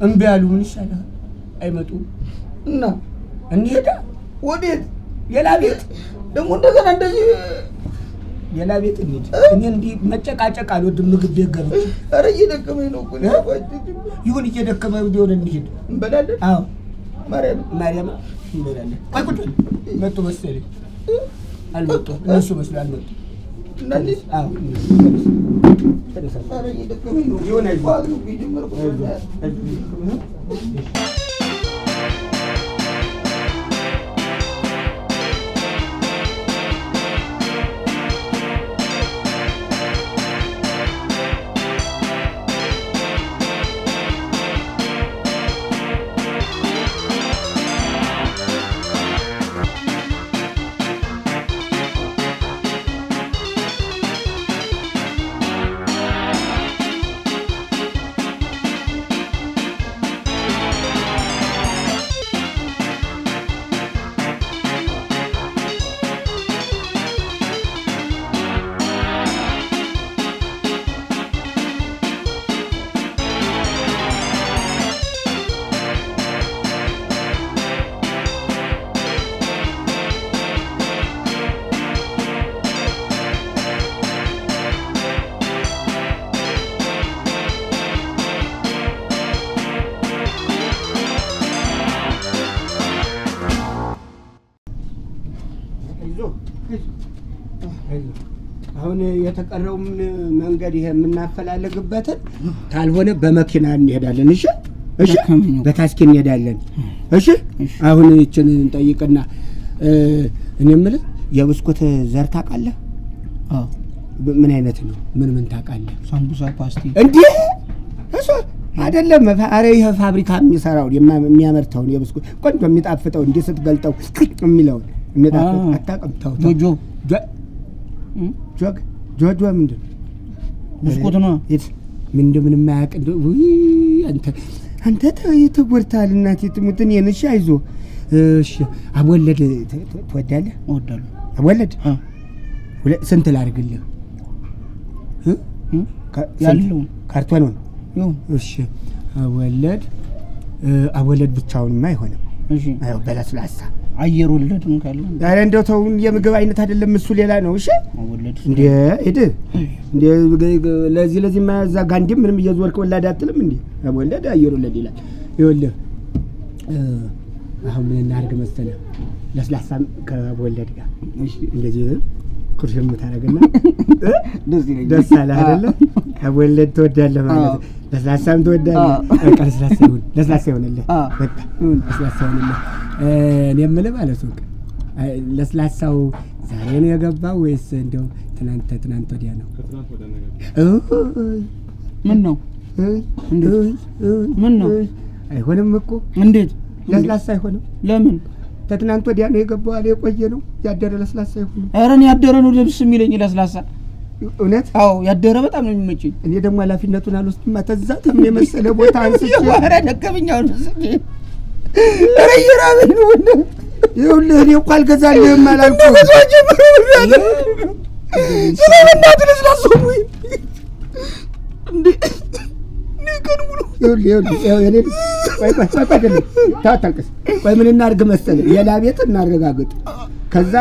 እምቢ አሉ ምን ይሻላል አይመጡም እና እንሂድ ወዴት ሌላ ቤት ደግሞ እንደገና እንደዚህ ሌላ ቤት እንሂድ እኔ እንዲህ መጨቃጨቅ አልወድም ምግብ ቤት ገብቼ ኧረ እየደከመኝ ነው እኮ ይሁን እየደከመኝ ቢሆን እንሂድ እንበላለን አዎ ማርያም እንበላለን ቆይ ቁጭ መጡ መሰለኝ አልመጡም እነሱ መስሎኝ አልመጡም እናንተ አዎ ኧረ እየደከመኝ ነው ይሁን አይባሉ ቢጀምር አሁን የተቀረውን መንገድ ይሄ የምናፈላልግበትን ካልሆነ በመኪና እንሄዳለን። እሺ እሺ፣ በታክሲ እንሄዳለን። እሺ አሁን እቺን እንጠይቅና እኔ የምልህ የብስኩት ዘር ታውቃለህ? አዎ። ምን አይነት ነው? ምን ታውቃለህ? ሳምቡሳ፣ ፓስቲ እንዴ? እሱ አይደለም። አረ ይሄ ፋብሪካ የሚሰራው የሚያመርተው የብስኩት ቆንጆ የሚጣፍጠው እንዴ ስትገልጠው የሚለውን የሚጣፍጥ አታውቅም? ተው ጆጆ ምንድን ብስኩት ነው? ምን እንደምን የማያውቅ አንተ ተጎድተሃል። እናቴ ትሙት እኔን። እሺ አይዞህ። እሺ አቦለድ ትወዳለህ? እወዳለሁ። አቦለድ ስንት ላድርግልህ? ያለውን ካርቶኑን? እሺ አቦለድ ብቻውንማ አይሆንም። እሺ አዎ በለስላሳ አየር ወለድም ካለ ዛሬ እንደው ተው፣ የምግብ አይነት አይደለም እሱ ሌላ ነው። እሺ ወለድ እንዴ ሂድ እንዴ ለዚህ ማዛ ጋንዲ ምንም እየዞርክ ወላድ አትልም እንዴ? ወለድ አየር ወለድ ይላል። ይኸውልህ አሁን ምን እናድርግ መሰለህ? ለስላሳም ከወለድ ጋር እሺ እንደዚህ ኩርሽም ታረጋግና ደስ አለ አይደለ? ወለድ ትወዳለህ ማለት ነው። ለስላሳም ትወዳለህ። በቃ ለስላሳ ይሆንልህ። በቃ ለስላሳ ይሆንልህ። እኔ የምልህ ማለት ነው ለስላሳው ዛሬ ነው የገባው ወይስ እንደው ትናንት ወዲያ ነው? ምን ነው ምን ነው? አይሆንም እኮ። እንዴት ለስላሳ አይሆንም? ለምን? ትናንት ወዲያ ነው የገባው አለ። የቆየ ነው ያደረ ለስላሳ አይሆንም። ኧረ እኔ ያደረ ነው ደስ የሚለኝ ለስላሳ። እውነት? አዎ ያደረ በጣም ነው የሚመቸኝ። እኔ ደግሞ ኃላፊነቱን አልወስድም። ተዛ ተምን የመሰለ ቦታ አንስቼ ኧረ ደከመኛው ነው ስንዴ ኧረ ይራበኝ ነው እንዴ? ይኸውልህ እኔ እኮ አልገዛልህም አላልኩህ? ስለምናት ለስላሳ ወይ እንዴ ቆይ ምን እናድርግ መሰለህ? የላ ቤት እናረጋግጥ። ከዛ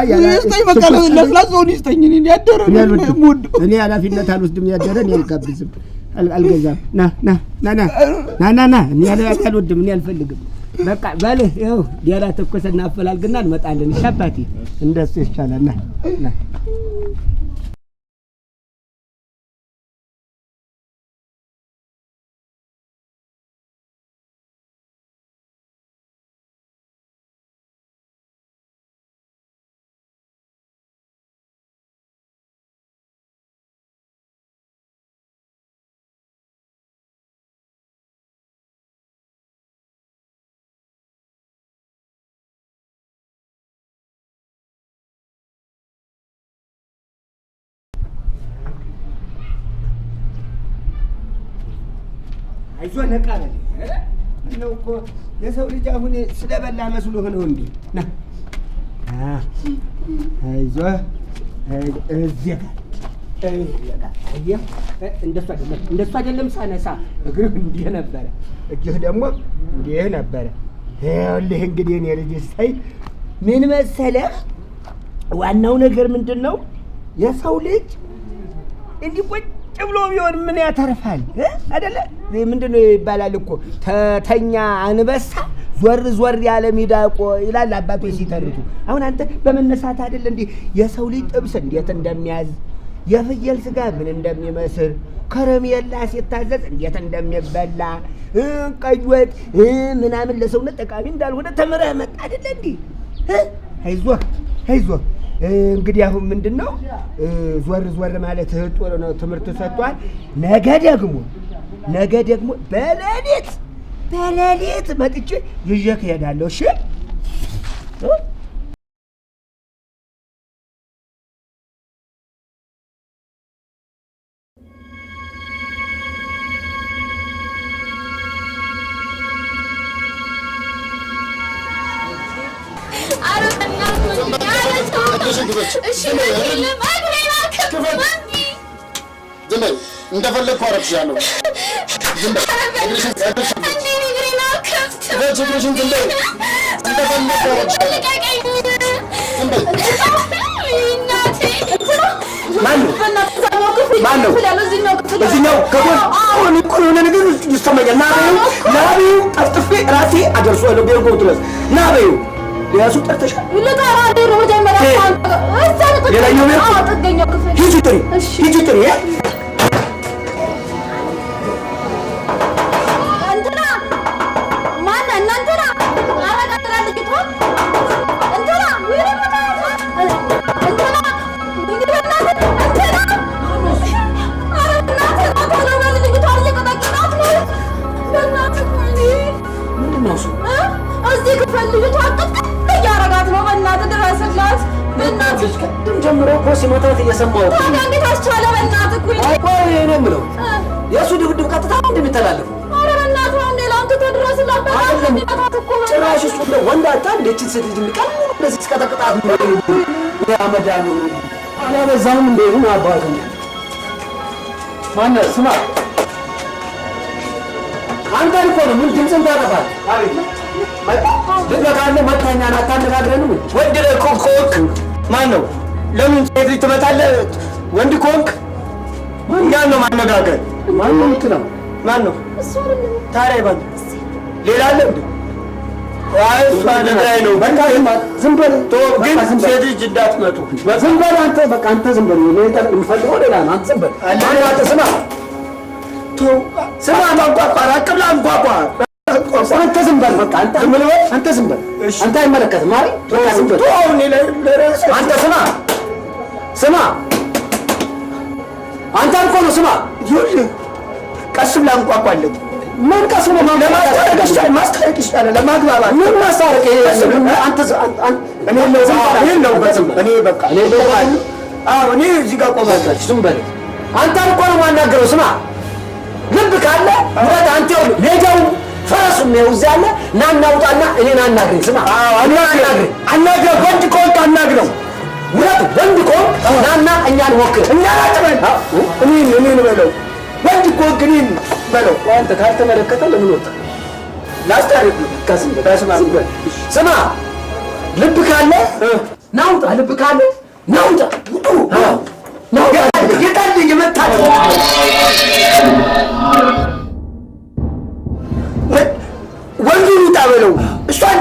ለስላሳውን ይስጠኝ። እኔ ኃላፊነት አልወስድም። ያደረ እኔ አልጋብዝም፣ አልገዛም። ና እኔ አልወድም፣ እኔ አልፈልግም። በቃ በልህ ይኸው ሌላ ትኩስ እናፈላልግና እንመጣለን። እሺ አባቴ፣ እንደሱ ይሻላል። ና አይዞህ ነቃ በል። ነው እኮ የሰው ልጅ አሁን ስለበላ መስሎህ ነው እንዴ? ና አይዞህ እዚህ ጋር አየህ፣ እንደሱ አይደለም ሳነሳ እግርህ እንዲህ ነበረ፣ እጅህ ደግሞ እንዲህ ነበረ። ይኸውልህ እንግዲህ እኔ ልጅ ሳይ ምን መሰለህ፣ ዋናው ነገር ምንድን ነው? የሰው ልጅ እንዲህ ቁጭ ብሎ ቢሆን ምን ያተርፋል አይደለ? ምንድን ነው ይባላል እኮ ተተኛ አንበሳ ዞር ያለ ሚዳቆ ይላል አባቶች ሲተርቱ። አሁን አንተ በመነሳት አይደለ እንዴ የሰው ልጅ ጥብስ እንዴት እንደሚያዝ፣ የፍየል ስጋ ምን እንደሚመስል፣ ከረሜላ ሲታዘዝ እንዴት እንደሚበላ፣ ቀይ ወጥ ምናምን ለሰውነት ጠቃሚ እንዳልሆነ ተምረህ መጣ አይደለ እንዴ? አይዞህ እንግዲህ አሁን ምንድነው ዞር ማለት ጥሩ ነው። ትምህርት ሰጥቷል። ነገ ደግሞ በሌሊት መጥቼ ይዤህ እሄዳለሁ። እሺ እንደፈለግኩ አረግሻለሁ። ማነው? እዚህኛው ከጎን አሁን እኮ የሆነ ነገር ይሰማኛል። ና በይው ጠፍጥፌ ራሴ አደርሰዋለሁ ቤርጎ ድረስ። ና በይው ሊያሱ ጠርተሽ ልጠራ ነው መጀመሪያ ሌላኛው ቤት ጥገኛው ክፍል ሂጂ ጥሪ ሂጂ ጥሪ እንትና ማን እናንተና አረጋግራ ልጅቷ እንትና እዚህ ክፍል ልጅቷ እያረጋት ነው። በእናትህ ድረስላት። በእናትህ ቅድም ጀምሮ እኮ ሲመታት እየሰማሁ ታዲያ እንዴት አስቻለ? በእናትህ እኮ እኔ የምለው የእሱ ድብድብ ቀጥታ ነው እንደሚተላለፈው። ኧረ በእናትህ አንዴ ለአንተ ተድረስላት። ጭራሽ እሱ እንደ ወንድ አታ እንዴችን ሴት ልጅ የሚቀል እንደዚህ እስከተቅጣት ያመዳሉ አላበዛውም እንደ ይሁን አባቱ ማነው ስማ አንተ እኮ ነው ምን ድምፅን ታጠፋል? አቤት ልትመታለ መታኛን አታነጋግረንም? ወንድ ኮንክ ማን ነው? ለምን ሴት ልጅ ትመታለህ? ወንድ ኮንክ እኛን ነው ማነጋገር። ማን ነው የምትለው? ማን ነው ታዲያ? ይባል ሌላ አለ እንዴ? አይ እሷ ላይ ነው። በቃ ዝም በል ግን ሴት ልጅ እንዳትመቱ። ዝም በል አንተ በቃ አንተ ዝም በል። የምፈልገው ሌላ ነው። አንተ ዝም በል አንተ ስማ ስማ አንኳኳ አቅብላ አንኳኳ አንተ ዝም በል በቃ አንተ ዝም በል አንተ አይመለከትም አይደል? በቃ ዝም በል አንተ ስማ አንተ እኮ ነው ስማ ቀስ ብላ አንኳኳለሁ። ምን ቀስ ብሎ ማስታረቅ ይሻላል። ለማግባባት ምን ማስታረቅ አንተ እኔ እዚህ ጋር ቆማለሁ። ዝም በል አንተ እኮ ነው የማናገረው። ስማ ልብ ካለ ወደ አንተ ሜዳው ፈረሱ ነው እዚያ አለ ና እናውጣና እኔን አናግረኝ። ስማ አናግረው ወንድ ኮንክ አናግረው ወንድ ኮንክ ናና እኛን ወክር እናላጥበን እኔን በለው ወንድ ኮንክ እኔን በለው። አንተ ካልተመለከተ ለምን ወጣ? ላስታርቅ ነው ስማ ልብ ካለ ናውጣ ልብ ካለ ናውጣ ናውጣ የታለ የመታለ ወንዱን ውጣ በለው። እሷን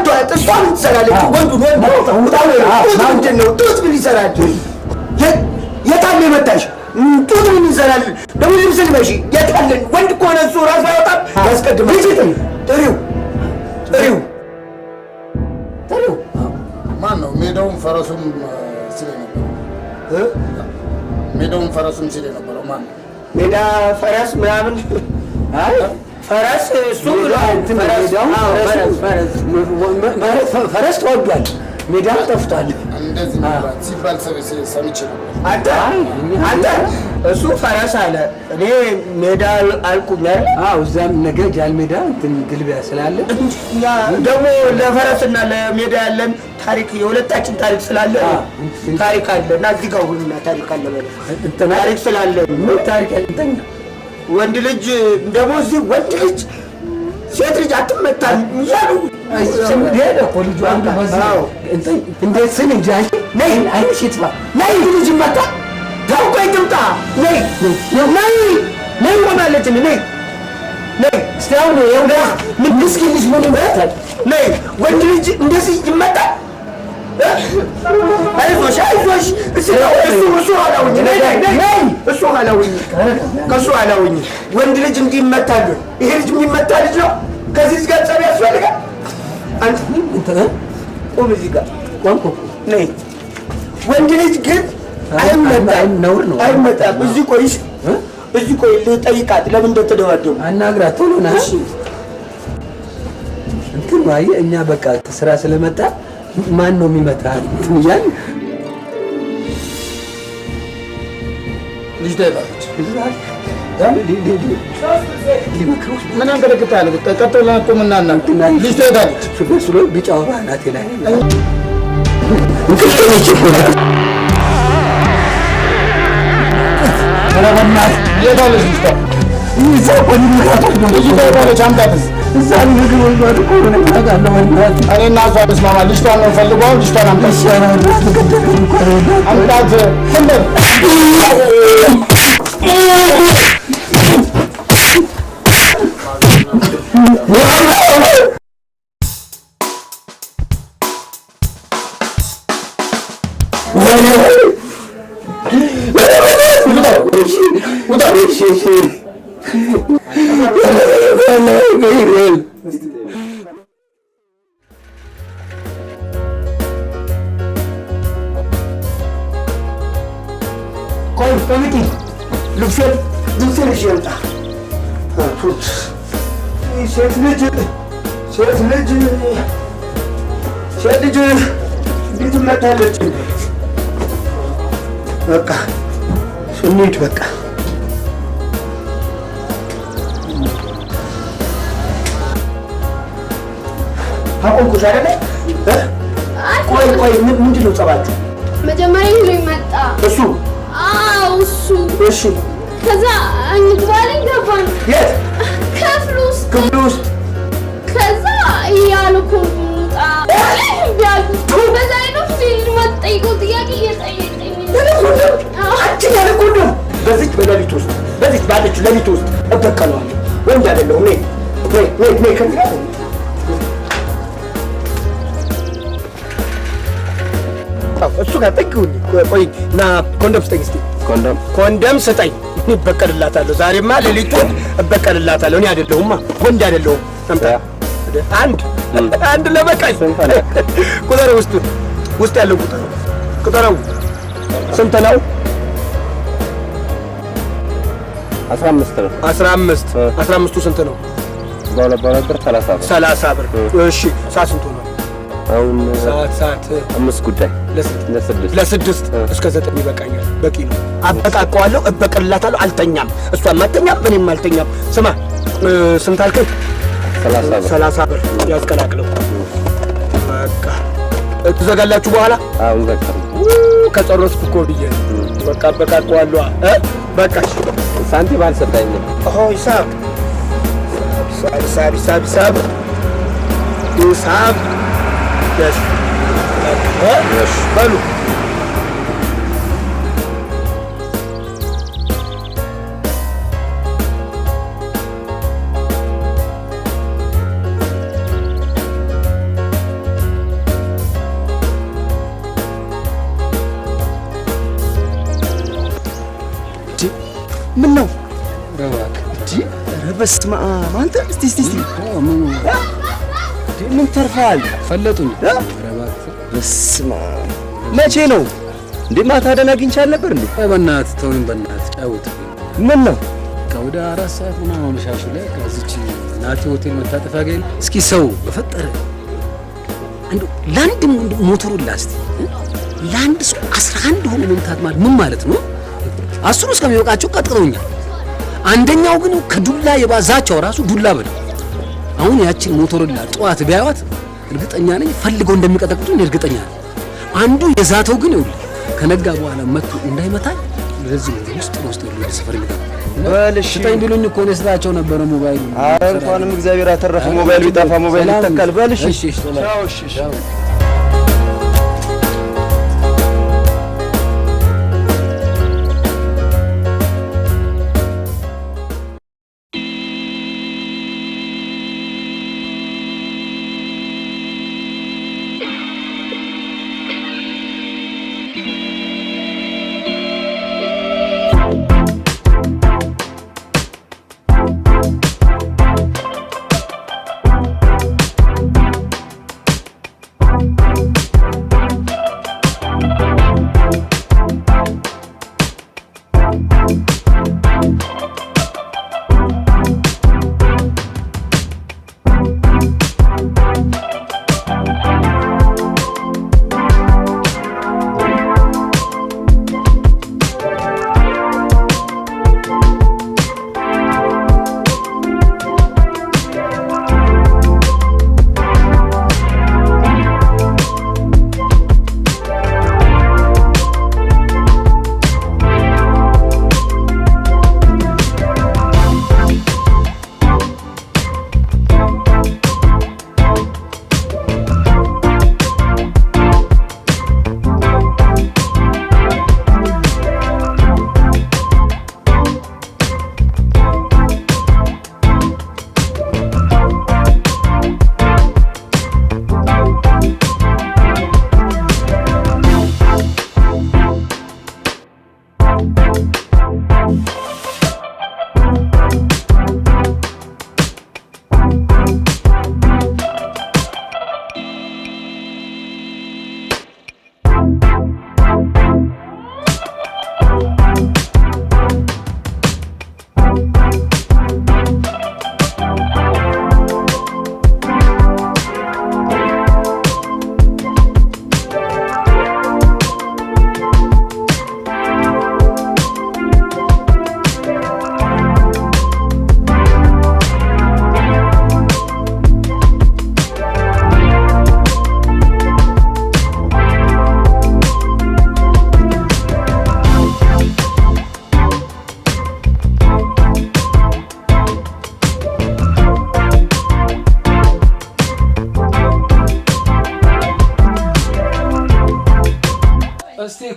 ትሰራለች። ወንዱን ውጣ በለው። ምንድን ነው ጡት ምን ይሰራል? የታለ የመታሽ ጡት ምን ይሰራል? ደግሞ ልብስ ልበሺ። የታለን ወንድ ከሆነ እሱ ራሱ አይወጣም። ያስቀድማል። ጥሪው ማን ነው? ሜዳውን ፈረሱም ሲል ነበር። ሜዳውን ፈረሱም ሲል ነበረው ማን ነው? ሜዳ ፈረስ ምናምን አይ ፈረስ እሱ ፈረስ ተወዷል። ሜዳም ጠፍቷል። እንደዚህ ሲባል ሰምቼ ነበር። አንተ እሱ ፈረስ አለ እኔ ሜዳ አልኩኝ። እዛም ነገ ጃል ሜዳ እንትን ግልቢያ ስላለ ደግሞ ለፈረስና ለሜዳ ያለን ታሪክ የሁለታችን ታሪክ ስላለ ታሪክ አለ እና እዚህ ጋር ሁሉና ታሪክ አለ ታሪክ ስላለ ታሪክ እንተኛ ወንድ ልጅ ደግሞ እዚህ ወንድ ልጅ ሴት ልጅ አትመታም እያሉ ሄደ እኮ ልጁ አንዱ በዛው እንዴት ስን እንጂ ነይ አይሽ ይጥፋ ነይ ልጅ መጣ ታውቆ ይምጣ ነይ ወናለች ነይ ስታው ነው የውዳ ምን ምስኪን ልጅ ምን ይመጣል? ነይ ወንድ ልጅ እንደዚህ ይመጣል? አይዞሽ እሱ አላውኝ እሱ አላውኝ ከሱ አላውኝ ወንድ ልጅ እንዲህ ይመታል። ይሄ ልጅ የሚመታ ልጅ ነው። ከዚህ ጋር ጸብ ያስፈልጋል። አንተ ቆም እዚህ ጋር ቆም ነይ ወንድ ልጅ ግን አይመጣም። ነውር ነው። አይመጣም። እዚህ ቆይ ልጠይቃት ለምን እንደተደዋደው አናግራት ቶሎ ና። እሺ እንትን ነው እኛ በቃ ስራ ስለመጣ ማን ነው የሚመታ ያን ልጅ ታይባለች ምን አንገረግታለህ? ቀጥላ ቆምና እናንተና ልጅ ታይባለች ፍቅር ስለ ቢጫው ባናቴ ላይ እንቅልፍ ይችላል። ሰላምና የታለች ልጅ ይዛ ወንድምታቶች ነው ልጅ ታይባለች። አምጣት እዛ ነገር ወይ ባዶ ኮሮና ታጋለ ወንዳት እኔና እሷ ተስማማ። ልጅቷን ነው ፈልገው ልጅቷን አምጣት ይሻላል። አምጣት ፈንደር ሴት ልጅ እንዴት መታለች? በቃ እንሂድ በቃ አቆምኩሽ አይደለ? ቆይ ምንድን ነው ጸባችሁ? መጀመሪያ ይዞኝ መጣ እሱ። አዎ እሱ። እሺ ከዛ እንግባ ላይ ገባን። የት? ክፍል ውስጥ። ክፍል ውስጥ። ከዛ እያልኩ በዛ አይነት ልጅ መጠይቀው ጥያቄ እየጠየቀኝ አንቺ ያልኩ ነው። በዚች በሌሊት ውስጥ በዚች ባለችው ሌሊት ውስጥ እበቀለዋለሁ። ወንድ አይደለሁም። ነይ ከዚህ ጋር እሱ ጋር ጠጊውኝ። ቆይ እና ኮንዶም ስጠኝ እስኪ። ኮንዶም ስጠኝ። እበቀልላታለሁ። ዛሬማ ሌሊቱን እበቀልላታለሁ። እኔ አይደለሁማ ወንድ አይደለሁም። አንድ ለበቃኝ። ቁጠረው ውስጥ ያለው ቁጠረው። ስንት ነው? 15 ነው። 15ቱ ስንት ነው? በሁለት ብር 30 ብር። እሺ ሰዓት ስንት ነው? አሁን ሰዓት 5 ጉዳይ ለስድስት እስከ 9 ይበቃኛል። በቂ ነው። አበቃቀዋለሁ፣ እበቀልላታለሁ። አልተኛም፣ እሷም አልተኛም፣ እኔም አልተኛም። ስማ ስንት አልከኝ? 30 ብር ያስቀላቅለው። በቃ ትዘጋላችሁ በኋላ? አሁን ዘጋሁ። ከጨረስኩ እኮ ብዬ በቃ አበቃቀዋለሁ። በቃ ሳንቲም አልሰጠኝም። ሂሳብ በሉ ምን ነው? በስመ አብ አንተ እስቲ ምን ተርፋል? ፈለጡኝ። በስመ አብ መቼ ነው እንዴ? ማታ ደህና አግኝቻለሁ ነበር እንዴ? በእናትህ ተውኝ፣ በእናትህ ጫውት። ምን ነው? ወደ 4 ሰዓት ምናምን መሻሹ ላይ ከዚች ናቲ ሆቴል መታጠፊያ ገኝ። እስኪ ሰው በፈጠረ እንደው ለአንድ ሞተሩን ላስቲ ለአንድ ሰው 11 ሆኖ መምታት ማለት ምን ማለት ነው? 10 እስከሚበቃቸው ቀጥቅጠውኛል። አንደኛው ግን ከዱላ የባዛቸው ራሱ ዱላ በለው። አሁን ያችን ሞተሩላ ጠዋት ቢያዩት እርግጠኛ ነኝ ፈልገው እንደሚቀጠቅጡኝ እርግጠኛ ነኝ። አንዱ የዛተው ግን ይኸውልህ ከነጋ በኋላ መጥቶ እንዳይመታኝ ለዚህ ውስጥ ወደ ሰፈር ይገባ በልሽ ስጠኝ ቢሉኝ እኮ ነው ስታቸው ነበረ ሞባይል። ኧረ እንኳንም እግዚአብሔር አተረፈ። ሞባይል ቢጠፋ ሞባይል ይተካል። በልሽ እሺ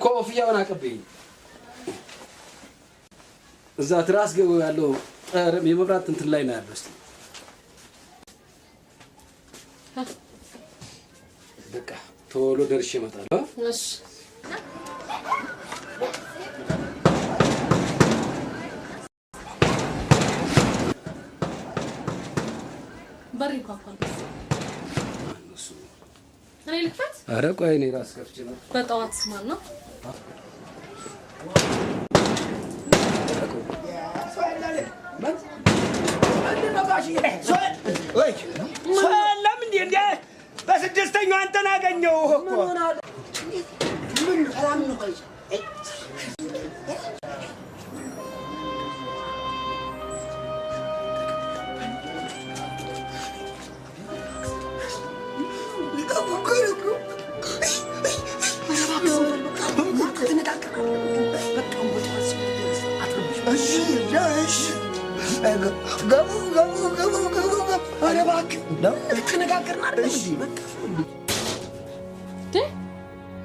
ኮፍያውን አቀበኝ። እዛ ትራስ ገው ያለው የመብራት እንትን ላይ ነው ያለው። እስቲ በቃ ቶሎ ደርሼ እመጣለሁ። እሺ በሪ ኳኳል እኔ ልክፈት? ኧረ ቆይ እኔ ራስ ከፍቼ ነው። በጠዋት ስማን ነው በስድስተኛው አንተን አገኘሁ እኮ ምን ሰላም ነው?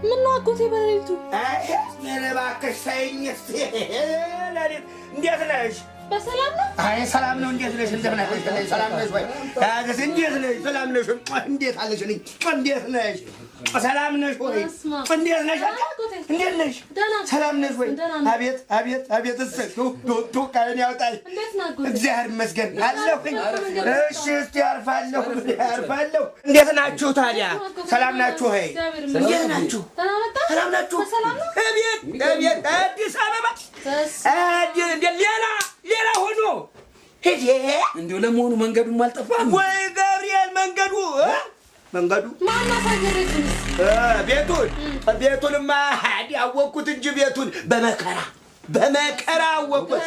ምነው አጎቴ በሌሊቱ? እባክሽ ተይኝ እስኪ። እንዴት ነሽ? በሰላም ነው? አይ ሰላም ነው። እንዴት ነሽ? እንደምን ነሽ? ሰላም ነሽ ወይ? እንዴት ነሽ? ሰላም ነሽ? እንዴት አለሽልኝ? እንዴት ነሽ? ሰላም ነሽ ወይ? እንዴት ነሽ? እንዴት ነሽ? ሰላም ነሽ ወይ? አቤት አቤት አቤት ቃልን ያውጣኝ። እግዚአብሔር ይመስገን አለሁኝ። እሺ እስቲ አርፋለሁ። እንዴት ናችሁ ታዲያ? ሰላም ናችሁ ወይ? እንዴት ናችሁ? ሰላም ናችሁ? አቤት አዲስ አበባ ሌላ ሆኖ እንደው ለመሆኑ መንገዱም አልጠፋም ወይ? ገብርኤል መንገዱ ቤቱንማ አወቅኩት እንጂ ቤቱን በመከራ አወቅኩት።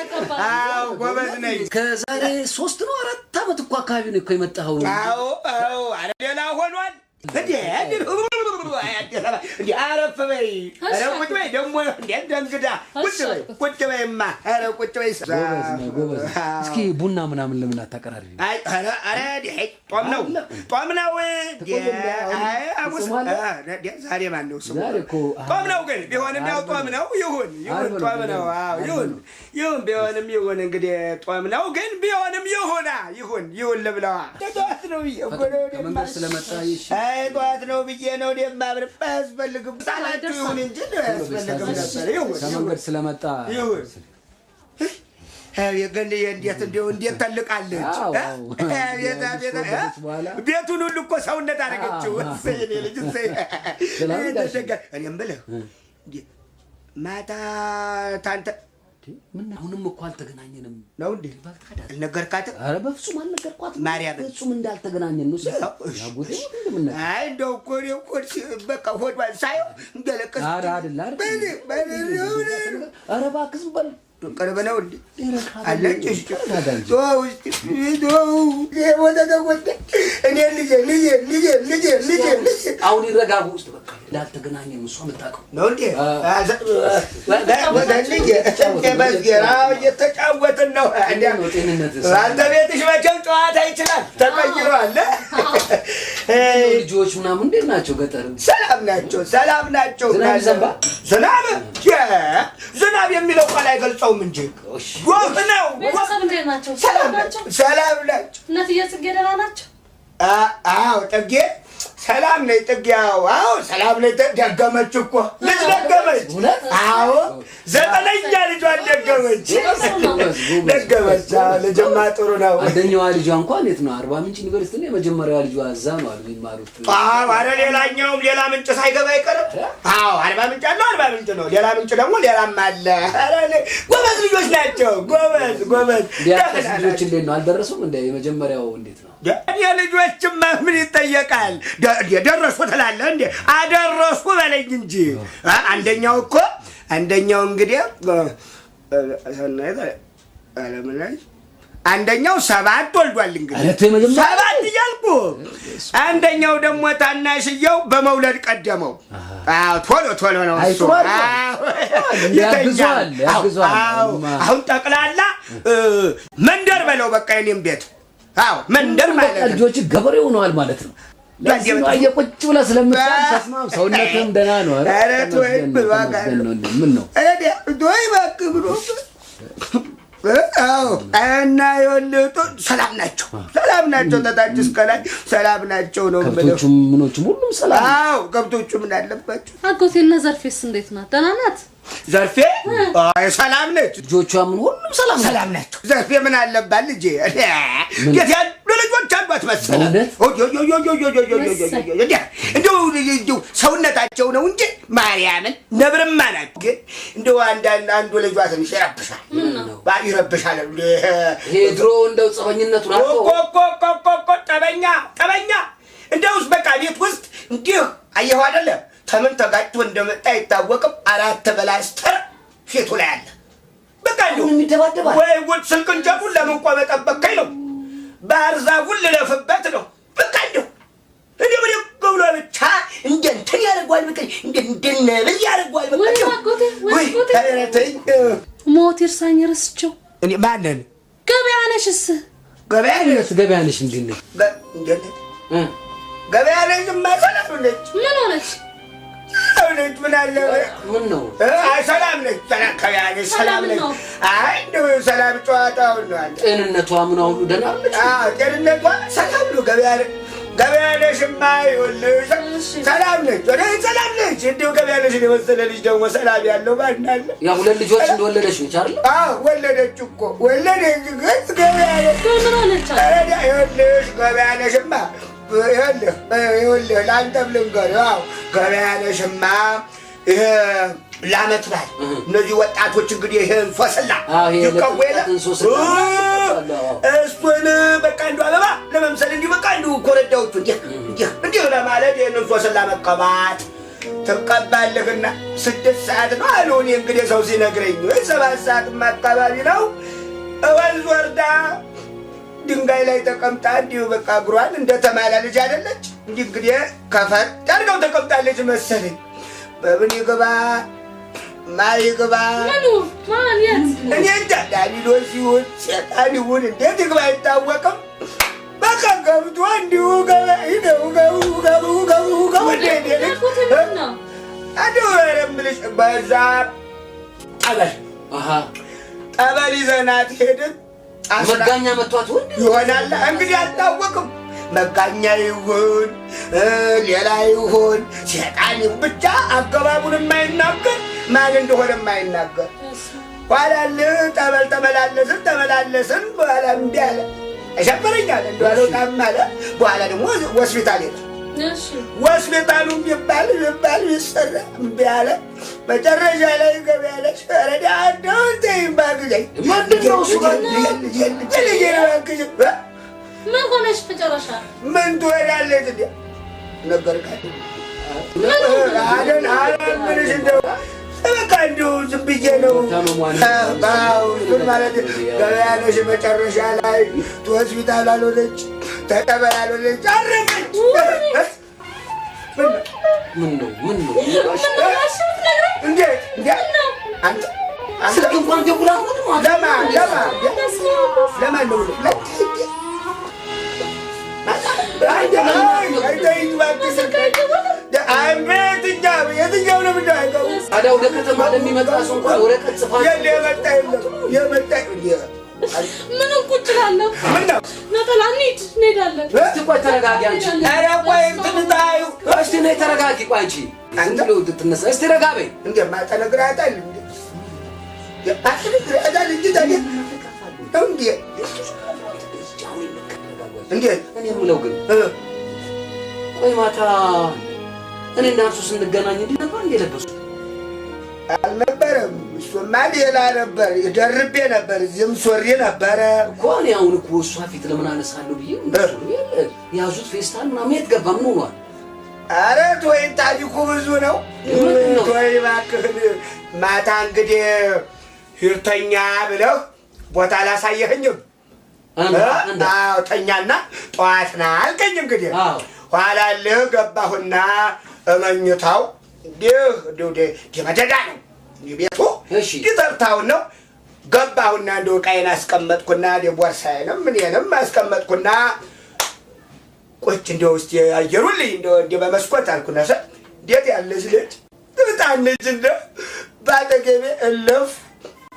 አዎ ጎበዝ ነኝ። ከዛሬ 3 ነው 4 ዓመት እኮ አካባቢ ነው እኮ የመጣኸው። አዎ አረ ሌላ ሆኗል። አረፍ በይ። ኧረ ቁጭ በይ ደግሞ እንደ እንግዳ ቁጭ በይማ። ኧረ ቁጭ በይ። ጎበዝ። እስኪ ቡና ምናምን ለምን አታቀራርቢ? ጦም ነው። ዛሬ ማነው ስሙ? ጦም ነው ግን ቢሆንም ያው ጦም ነው። ይሁን ጦም ነው። ይሁን ቢሆንም ይሁን እንግዲህ ጦም ነው ግን ቢሆንም ይሁን ልብለዋ። ጠዋት ነው ከመንገድ ስለመጣ ጠዋት ነው ብዬ ነው የማብር አያስፈልግም። ሳላችሁ ይሁን እንጂ አያስፈልግም ነበር። ይሁን ከመንገድ ስለመጣ ይሁን። የገንዬ እንዴት ተልቃለች! ቤቱን ሁሉ እኮ ሰውነት አደረገችው። እኔ ልጅ እኔም ብለህ ማታ ታንተ ምን አሁንም እኮ አልተገናኘንም ነው እንዴ? አልነገርካትም? ኧረ በፍጹም አልነገርኳትም። ማርያም በፍጹም እንዳልተገናኘን ነው። ያጉዴ ምን ነው? አይ እንደው እኮ በቃ ሆድ ሳይው እንደለቀስ ኧረ እባክህ ዝም በል። ቅርብ ነው እንዴ? አለች አሁን ይረጋጉ ውስጥ በቃ እንዳልተገናኘን እሷ የምታውቀው ነው እንዴ? እየተጫወትን ነው። አንተ ቤትሽ መቼም ጨዋታ ይችላል ተቀይሯል። ልጆች ምናምን እንዴት ናቸው? ገጠር ሰላም ናቸው። ዝናብ የሚለው ቃል አይገልጸውም እንጂ ጎፍ ነው። ቤተሰብ እንዴት ናቸው? ሰላም ናቸው። እናትዬ ጽጌ ደህና ናቸው? አዎ ጽጌ ሰላም ነኝ። ጽጌ አዎ ሰላም ነኝ። ደገመች እኮ ልጅ ደገመች። አዎ 9ኛ ልጇን ደገመች። ልጅማ ጥሩ ነው። አንደኛዋ ልጇ እንኳን የት ነው? አርባ ምንጭ ዩኒቨርሲቲ ነው። የመጀመሪያዋ ልጇ እዛ ነው አሉ የሚማሩት። ኧረ ሌላኛውም ሌላ ምንጭ ሳይገባ አይቀርም። አዎ አርባ ምንጭ አለ። አርባ ምንጭ ነው። ሌላ ምንጭ ደግሞ ሌላም አለ። ጎበዝ ልጆች ናቸው። ጎበዝ ልጆች እንዴት ነው? አልደረሱም እንደ የመጀመሪያው እንዴት ነው? የልጆችማ ምን ይጠየቃል? ደረሱ ትላለህ እንዴ? አደረሱ በለኝ እንጂ። አንደኛው እንግዲህ አንደኛው 7 ወልዷል። እንግዲህ 7 እያልኩ አንደኛው ደግሞ ታናሽየው በመውለድ ቀደመው። ቶሎ ነው እሱ። ያግዟል። አሁን ጠቅላላ መንደር በለው በቃ የኔም ቤት መንደር ማለት ልጆች ገበሬ ሆነዋል ማለት ነው። ቁጭ ብለህ ስለምትባል ተስማም ሰውነትህም ደህና ነው። ኧረ ተወኝ ብሏጋ ምን ነው ተወኝ እባክህ ብሎ አዎ እና ይኸውልህ ሰላም ናቸው ተታች እስከ ላይ ሰላም ናቸው ነው የምልህ። ከብቶቹም ምኖቹም ሁሉም ሰላም። አዎ ከብቶቹም እንዳለባቸው። አጎቴና ዘርፌስ እንዴት ናት? ደህና ናት? ዘርፌ ሰላም ነች። ልጆቿ ምን ሁሉም ሰላም ናቸው። ዘርፌ ምን አለባት ልጄ? የት ያሉ ልጆች አሏት መሰለህ? እንደው ሰውነታቸው ነው እንጂ ማርያምን ነብርማ ናት። ግን እንደው አንዱ ልጇ ትንሽ ይረብሻል። ይሄ ድሮ እንደው ጸበኝነቱ ጠበኛ እንደውስ በቃ ቤት ውስጥ እንዲህ አየኸው አይደለም? ተምን ተጋጭቶ እንደመጣ አይታወቅም። አራት በላስተር ፊቱ ላይ አለ። በቃ ወይ ጉድ ስልክን ጀቡን ለምን ቆመጠበከኝ ነው። ባህር ዛፉን ልለፍበት ነው። በቃ እንደው ብሎ ብቻ እንትን ያደርገዋል። በቃ እንደነብል ያደርገዋል። በቃ ሞት ይርሳኝ ረስቸው። እኔ ማንን ገበያነሽስ? ገበያነሽ እንዴት ነሽ? ገበያነሽ ማሰላም ነች። ምን ሆነች? ምን አለ? ምን ነው? ሰላም ነች። ሰላም ነች። አይ እንደው ሰላም ጨዋታው ነው። ጤንነቷ ምን ሁሉ ደህና ነች? ጤንነቷ ሰላም ነው። ገበያነሽማ ይኸውልህ ሰላም ነች። ሰላም ነች። እንደው ገበያነሽን የመሰለ ልጅ ደግሞ ሰላም ያለው ማን አለ? ያ ሁለት ልጆች እንደወለደች ነች አይደል? ወለደች እኮ ወለደች። ግን ገበያነሽ ምን ሆነች? ይኸውልሽ ገበያነሽማ ይኸውልህ ለአንተም ልንገርህ። ገበያነሽማ ይሄ ለዓመት በዓል እነዚህ ወጣቶች እንግዲህ ይሄን ሶስላ ይቀወለ እሱን በቃ እንዲሁ አበባ ለመምሰል እንዲሁ በቃ እንዲሁ ኮረዳዎቹ እንዲህ ለማለት ይህንን ሶስላ መቀባት ትቀባለህና 6 ሰዓት ነው አሉ። እኔ እንግዲህ ሰው ሲነግረኝ 7 ሰዓትም አካባቢ ነው። ወንዝ ወርዳ ድንጋይ ላይ ተቀምጣ እንዲሁ በቃ እግሯን እንደተማላ ልጅ አይደለች እንግዲህ ከፈት አድርገው ተቀምጣለች መሰለኝ። በምን ይግባ ማን ይግባ እኔ እንጃ። ዳቢሎስ ይሁን ሴጣን ይሁን እንዴት ይግባ አይታወቅም። በቃ ገብቶ እንዲሁ በዛ ጠበል ይዘናት ሄድን። መጋኛ መቷት ይሆናል እንግዲህ አልታወቅም። መጋኛ ይሁን ሌላ ይሁን ሴጣን ይሁን ብቻ አገባቡን የማይናገር ማን እንደሆነ የማይናገር ኋላ ጠበል ተመላለስን በኋላ እምቢ አለ። አሸበረኛል እንደዋለው ጣም አለ። በኋላ ደግሞ ሆስፒታል ሄደ። ሆስፒታሉ ቢባል ቢሰራ እምቢ አለ። መጨረሻ ላይ ገበያነሽ ረዳ አንተ ይባግዘኝ ምንድነው እሱ ምን ሆነሽ መጨረሻ ምን ትወዳለች? እንደ ነገርካት ምንሽ እንደው በቃ እንዲሁ ዝም ብዬ ነው ማለት ገበያነሽ መጨረሻ ላይ ሆስፒታል አልሆነች ተጠበል አልሆነች አረፈች። ምን ነው አንተ ስልክ እንኳን ደውላ ለማን ነው የትኛው ነው ምንድነው? ታዲያ ወደ ከተማ ለሚመጣ ሰው እንኳን ወረቀት ጽፋ የመጣ ምን ቁጭ እላለሁ? ነጠላ እንሄዳለን። እስቲ ቆይ ተረጋጊ አንቺ። ኧረ ቆይ ትንታዩ እስቲ ነይ ተረጋጊ። ቆይ አንቺ ዝም ብሎ ትነሳ። እስቲ ረጋ በይ። እንደማጠነግራታል እንዴት እኔ የምለው ግን ቆይ ማታ እኔ እና እርሱ ስንገናኝ እንዲህ ነበር እንደ ለበሱት አልነበረም። እሱማ ሌላ ነበር። ደርቤ ነበር። እዚህም ሶሪ ነበረ እኮ እኔ አሁን እኮ እሷ ፊት ለምን አነሳለሁ ብዬ ያዙት ፌስታል ምናምን የት ገባ? ምን ሆኗል? ኧረ ተወይ፣ ታሪኩ ብዙ ነው። ተወይ እባክህን። ማታ እንግዲህ ሂርተኛ ብለህ ቦታ አላሳየኸኝም። ተኛና ጠዋት ና አልከኝ። እንግዲህ ኋላ ልህ ገባሁና እመኝታው መደዳ ነው ቤቱ ይጠርታውን ነው። ገባሁና እንደው ዕቃዬን አስቀመጥኩና ቦርሳዬንም ምንም አስቀመጥኩና ቁጭ እንደው እስቲ አየሩልኝ እንደው በመስኮት አልኩና እንዴት ያለች ልጅ ትምጣለች እንደው ባጠገቤ እልፍ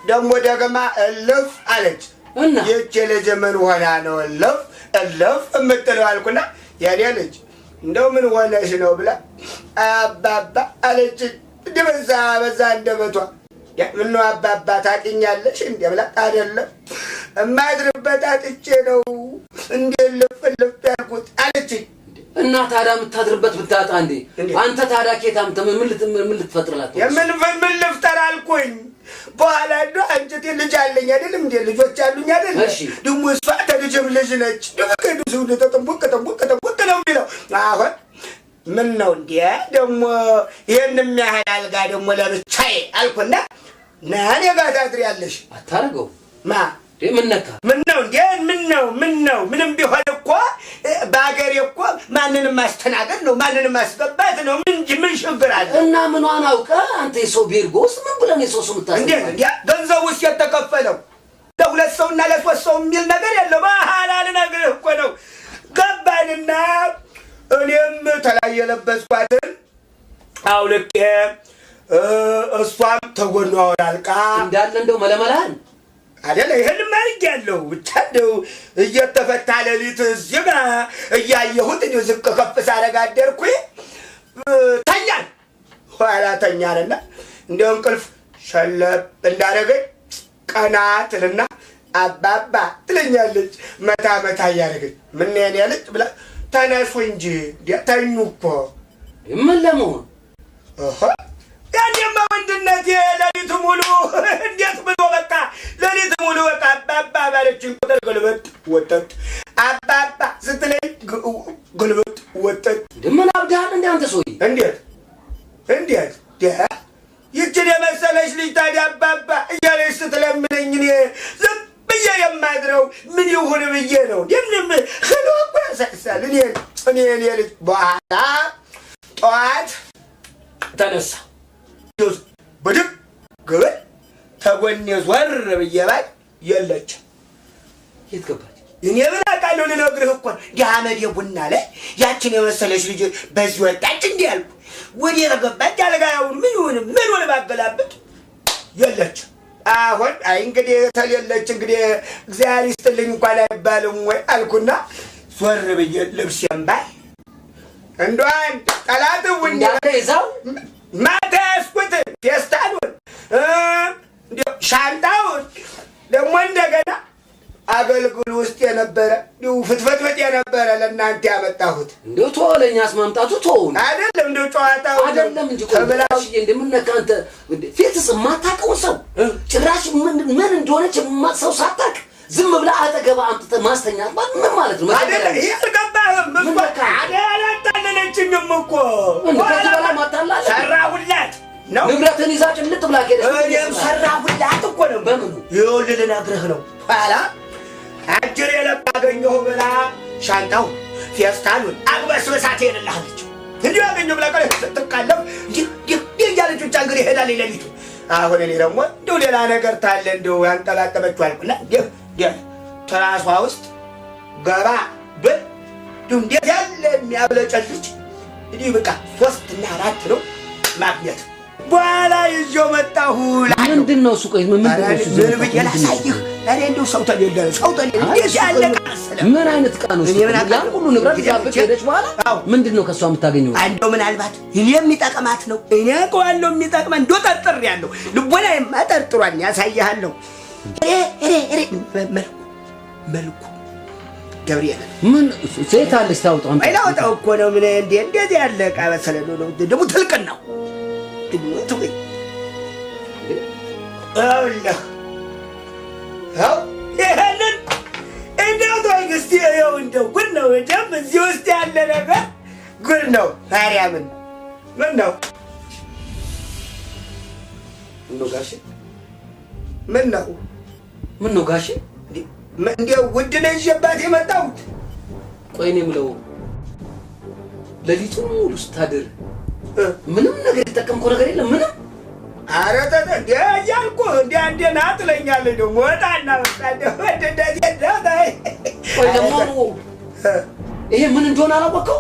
ደግሞ ደግማ እልፍ አለች እና የእጄ ልጅ ምን ሆና ነው እልፍ እምትለው አልኩና የኔ ልጅ እንደው ምን ሆነሽ ነው ብላ አባባ አለች በዛ እንደበቷ ምነው አባባ ታውቂኛለሽ እንዴ ብላ አይደለም እማድርበት አጥቼ ነው እንዴ ልፍ ያልኩት አለች እና ታዲያ የምታድርበት ብታጣ እንዴ አንተ ታዲያ ኬታም ምን ልትፈጥርላት ምን ልፍጠር አልኩኝ በኋላ እንደው አንቺ ልጅ አለኝ አይደለም እንዴ ልጆች አሉኝ አይደል ደግሞ እሷ ተልጅም ልጅ ነች ደግሞ ሰው ተጠንቦቅ ነው የሚለው አሁን ምን ነው እንዴ ደግሞ ይሄን የሚያህል አልጋ ደግሞ ለብቻዬ አልኩና ናኔ ጋር ታድሪያለሽ አታረገው ማ ምን ነካ ምን ነው እንዴ ምን ነው ምንም ቢሆን እኮ ባገሬ እኮ ማንንም ማስተናገድ ነው ማንንም ማስገባት ነው ምን ችግር አለ እና ምኗን አውቀ አንተ የሰው ቤርጎስ ምን ብለን የሰው ስም ታስብ እንዴ ገንዘቡ የተከፈለው ለሁለት ሰውና ለሶስት ሰው የሚል ነገር የለው በሐላል ነገር እኮ ነው ገባንና እኔም ተላይ የለበስኳትን አውልቄ እሷም ተጎኗ ወራልቃ እንዳለ እንደው መለመላን አይደለ ይሄን ማርግ ያለው ብቻ እንደው እየተፈታ ለሊት እዚህ ጋር እያየሁት እንደው ዝቅ ከፍ ሳረጋደርኩኝ ተኛን ኋላ ተኛንና እንደው እንቅልፍ ሸለብ እንዳረገኝ ቀና ትልና አባባ ትለኛለች መታ እያረገኝ ምን የኔ ልጅ ብላ ተነሱ እንጂ ተኙ እኮ ምን ለመሆን ያኔማ ወንድነቴ ለሊት ሙሉ እንዴት ብሎ በቃ ለሊት ሙሉ በቃ አባባ ባለችን ቁጥር ግልበጥ ወጠጥ አባባ ስትለኝ ግልበጥ ወጠጥ ምን አብዳል እንደ አንተ ሰውዬ እንዴት ይችን የመሰለች ልጅ ታዲያ አባባ እያለች ስትለምነኝ እኔ ዝም ብዬ የማድረው ምን ይሁን ብዬ ነው ምንም ህሎ እኮ ያሳሳል እኔ ልጅ በኋላ ጠዋት ተነሳ በድግ ግብል ተጎኔ ዞር ብዬ ባይ የለችም የት ገባች እኔ ምን አውቃለሁ ልነግርህ እኮ አመዴ ቡና ላይ ያችን የመሰለች ልጅ በዚህ ወጣች እንዲህ አልኩ ወዴት ገባች አልጋውን ምን ባገላብጥ የለችም አሁን አይ እንግዲህ ተለለች እንግዲህ እግዚአብሔር ይስጥልኝ እንኳን አይባልም ወይ አልኩና ዞር ብዬ ልብሴን ባይ እንደዋን ጠላት ቡና ይዛው ማታ ያስኩት ፌስታሉን ሻንጣውን ደግሞ እንደገና አገልግል ውስጥ የነበረ ፍትፈት የነበረ ለእናንተ ያመጣሁት እንደው ተወለኛስ ማምጣቱ ተውን አይደለም እንደው ጨዋታው አይደለም እንጂ ተበላሽ እንደምነካ አንተ ፊትስ ማታቀው ሰው ጭራሽ ምን እንደሆነች ሰው ሳታቅ ዝም ብላ አጠገባ አምጥተ ማስተኛት ምን ማለት ነው አይደለም ይሄ አልገባህም በቃ አላጣለችኝም እኮ ወላ ማታላለ ሰራሁላት ነው ንብረትን ይዛ ጭልጥ ብላ ከደስ እኔም ሰራሁላት እኮ ነው በምን ይኸውልህ ልነግርህ ነው ኋላ አጅር የለባገኘሁ ብላ ሻንጣው ፌስታሉን አግበስበሳት ሄደልሃለች እንዲሁ ያገኘሁ ብላ ቀለ ስትቃለብ እንዲህ እያለች ብቻ እንግዲህ ሄዳለች ሌሊቱ አሁን እኔ ደግሞ እንደው ሌላ ነገር ታለ እንደው ያንጠላጠበችው አልኩና ትራሷ ውስጥ ገባ ብል እንዴት ያለ የሚያብለጨልጭ እንዲህ በቃ 3 እና 4 ነው ማግኘት በኋላ ይዤው መጣሁ ምንድነው እሱ ቆይ ምንድነው እሱ ምን ብዬ ላሳይህ እኔ እንደው ሰው ተሌለ እንዴት ያለ ምን አይነት ቃል ነው ያን ሁሉ ንብረት ያበቀ ሄደች በኋላ ምንድነው ከሷ የምታገኘው አንዶ ምናልባት እኔ የሚጠቅማት ነው እኔ ቆያለሁ የሚጠቅማ እንዶ ጠርጥሬያለሁ ልቦና የማጠርጥሯን ያሳይሃለሁ መልኩ ገብርኤል ምን ሴት አለች ታውጣው አይላውጣው እኮ ነው ምን እንደዚህ ያለ ዕቃ መሰለ ነው ደግሞ ትልቅና ነው ትውይ አላህ አው ይሄንን እንደው ታይግስቲ ያው እንደው ጉድ ነው ደም እዚህ ውስጥ ያለ ነገር ጉድ ነው ማርያምን ምን ነው ጋሽ ምን ነው ጋሽ እንደው ውድ ነው ይዤባት የመጣሁት ቆይ እኔ የምለው ሌሊቱን ሙሉ ስታድር ምንም ነገር የተጠቀምከው ነገር የለም ምንም ኧረ ተጠንደ እያልኩ እንደ አንዴ ና ትለኛለህ ደግሞ ወጣና ወጣ እንደዚህ ቆይ ደግሞ ይሄ ምን እንደሆነ አላወቀው?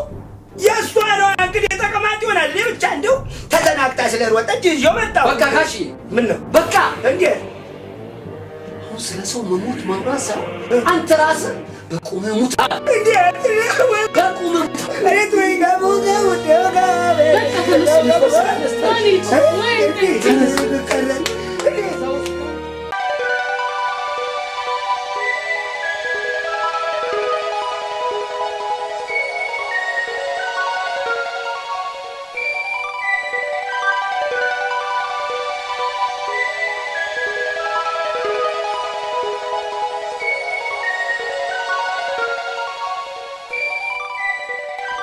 የእሷ ነው እንግዲህ የተቀማጥ ይሆናል። እኔ ብቻ እንደው ተዘናግታ ስለሮጠች ይዤው መጣሁ። በቃ ጋሺ ምን ነው በቃ እንዴት አሁን ስለ ሰው መሞት ማውራት ሳይሆን አንተ ራስህ በቁምህ ሙታ እንዴት በቁምህ እሬት ወይ ጋቡደ ወደጋ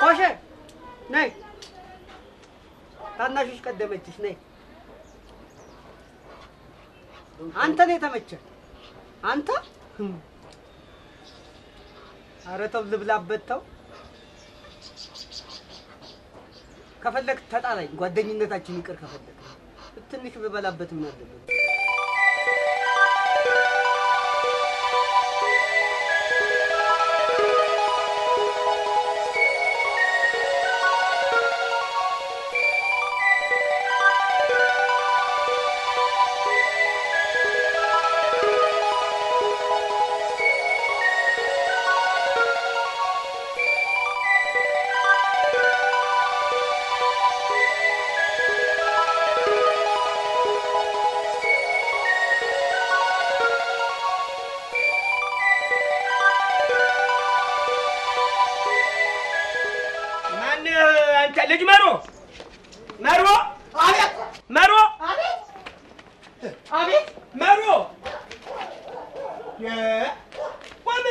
ኮሼ ነይ፣ ታናሽሽ ቀደመችሽ። ነይ አንተ ነው የተመቸህ አንተ። ኧረ ተው ልብላበት ተው። ከፈለክ ተጣላኝ፣ ጓደኝነታችን ይቅር ከፈለክ ትንሽ ብበላበት ምን አለበት? ልጅ መሮ መሮ አቤት መሮ አቤት አቤት መሮ ቆም።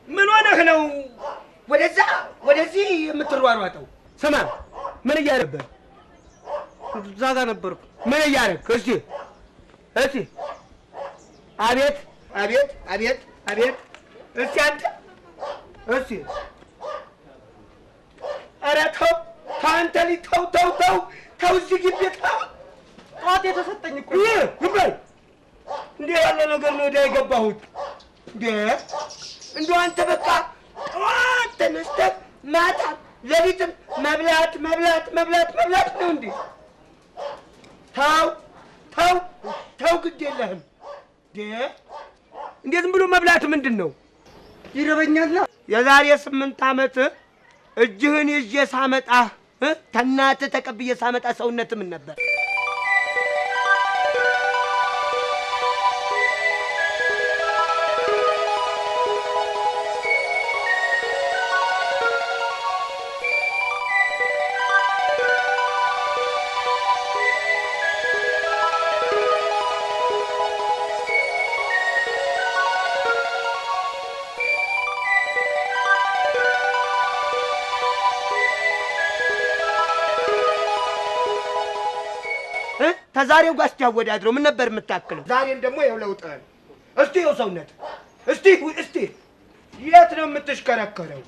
ምን ሆነህ ነው ወደዛ ወደዚህ የምትሯሯጠው? ስማ ምን እያደረግህ? እዛ ጋር ነበርኩ። ምን እያደረግህ? እስኪ አቤት አቤት አቤት አቤት እስኪ አንተ እስኪ ኧረ ተው ከአንተ ልጅ ተው ተው ተው ተው እዚህ ግቢ ተው። ጠዋት የተሰጠኝ እኮ ዝም በል። እንዲህ ያለ ነገር ነው ወዲያ የገባሁት። እንደው አንተ በቃ ጠዋት ተነስተህ ማታ ሌሊትም መብላት መብላት መብላት መብላት ነው እንዴ? ተው ተው ተው ግድ የለህም። እንዴ ዝም ብሎ መብላት ምንድን ነው? ይረበኛል። የዛሬ 8 ዓመት እጅህን ይዤ ሳመጣህ ከእናትህ ተቀብዬ ሳመጣ ሰውነት ምን ነበር? ከዛሬው ጋር ሲያወዳድረው ምን ነበር የምታክለው? ዛሬን ደግሞ ይኸው ለውጥህን እስቲ ይኸው ሰውነት እስቲ የት ነው የምትሽከረከረው?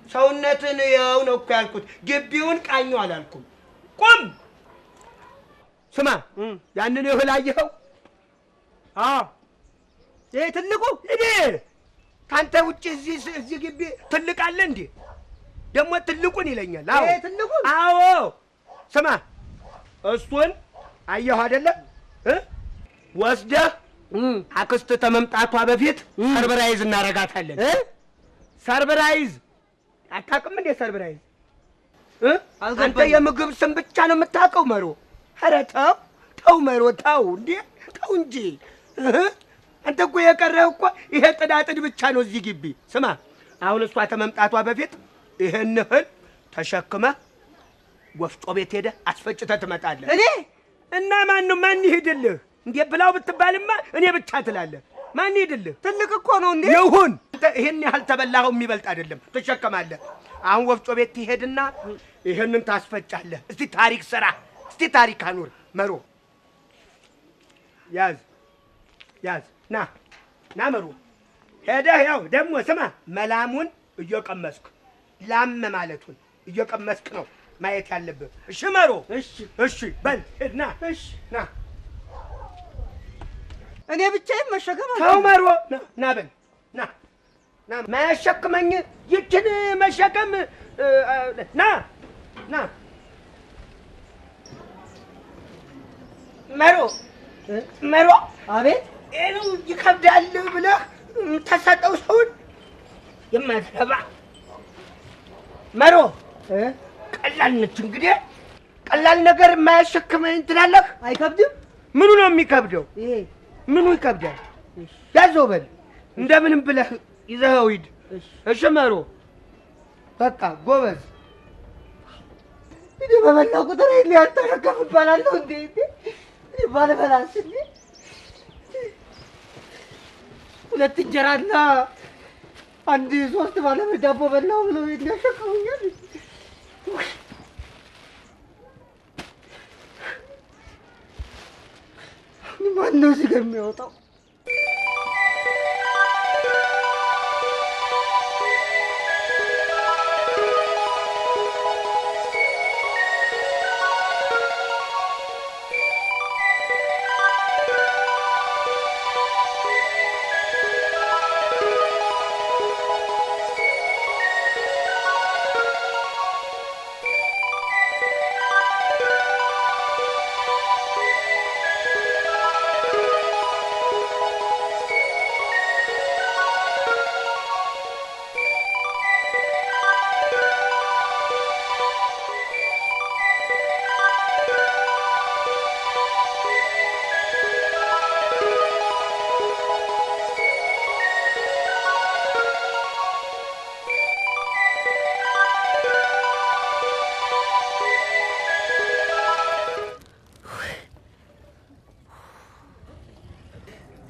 ሰውነትን ይኸው ነው እኮ ያልኩት። ግቢውን ቃኘው አላልኩም። ቁም። ስማ ያንን እህል አየኸው? አዎ ይሄ ትልቁ እኔ ካንተ ውጭ እዚህ ግቢ ትልቅ አለ እንዴ? ደግሞ ትልቁን ይለኛል። አዎ ይሄ ትልቁን? አዎ ስማ እሱን አየሁ አይደለ? ወስደህ አክስት ተመምጣቷ በፊት ሰርብራይዝ እናረጋታለን። ሰርብራይዝ አታውቅም እንዴ? ሰርብራይዝ አንተ የምግብ ስም ብቻ ነው የምታውቀው መሮ። ኧረ ተው ተው መሮ ተው እንዴ ተው እንጂ። አንተ እኮ የቀረህ እኮ ይሄ ጥዳጥድ ብቻ ነው እዚህ ግቢ። ስማ አሁን እሷ ተመምጣቷ በፊት ይሄን እህል ተሸክመህ ወፍጮ ቤት ሄደህ አስፈጭተህ ትመጣለህ። እኔ እና ማን ይሄድልህ እንዴ? ብላው ብትባልማ እኔ ብቻ ትላለህ። ማን ይሄድልህ? ትልቅ እኮ ነው እንዴ። ይሁን ይሄን ያህል ተበላኸው የሚበልጥ አይደለም። ትሸከማለህ። አሁን ወፍጮ ቤት ትሄድና ይሄንን ታስፈጫለህ። እስቲ ታሪክ ስራ፣ እስቲ ታሪክ አኑር መሮ። ያዝ ና መሮ። ሄደህ ያው ደግሞ ስማ መላሙን እየቀመስክ ላም ማለቱን እየቀመስክ ነው ማየት ያለብህ። እሺ መሮ? እሺ በል ሂድ ና። እሺ ና። እኔ ብቻዬን መሸከም ተው መሮ ና በል ማያሸክመኝ ይችን መሸከም ና መሮ አቤት ይሄ ይከብዳል ብለህ ተሰጠው ሰውን የማትረባ መሮ ቀላል ነች እንግዲህ ቀላል ነገር የማያሸክመኝ ትላለህ። አይከብድም። ምኑ ነው የሚከብደው? ይሄ ምኑ ይከብዳል? ያዘው በል እንደምንም ብለህ ይዘኸው ሂድ። እሺ መሮ በቃ ጎበዝ። እኔ በበላው ቁጥር ሊያተረከፍ እባላለሁ እንዴ? ባለበላስ እንዴ? ሁለት እንጀራና አንድ 3 ባለ ዳቦ በላው ብለው ያሸክሙኛል። ማነው እዚህ ጋር የሚያወጣው?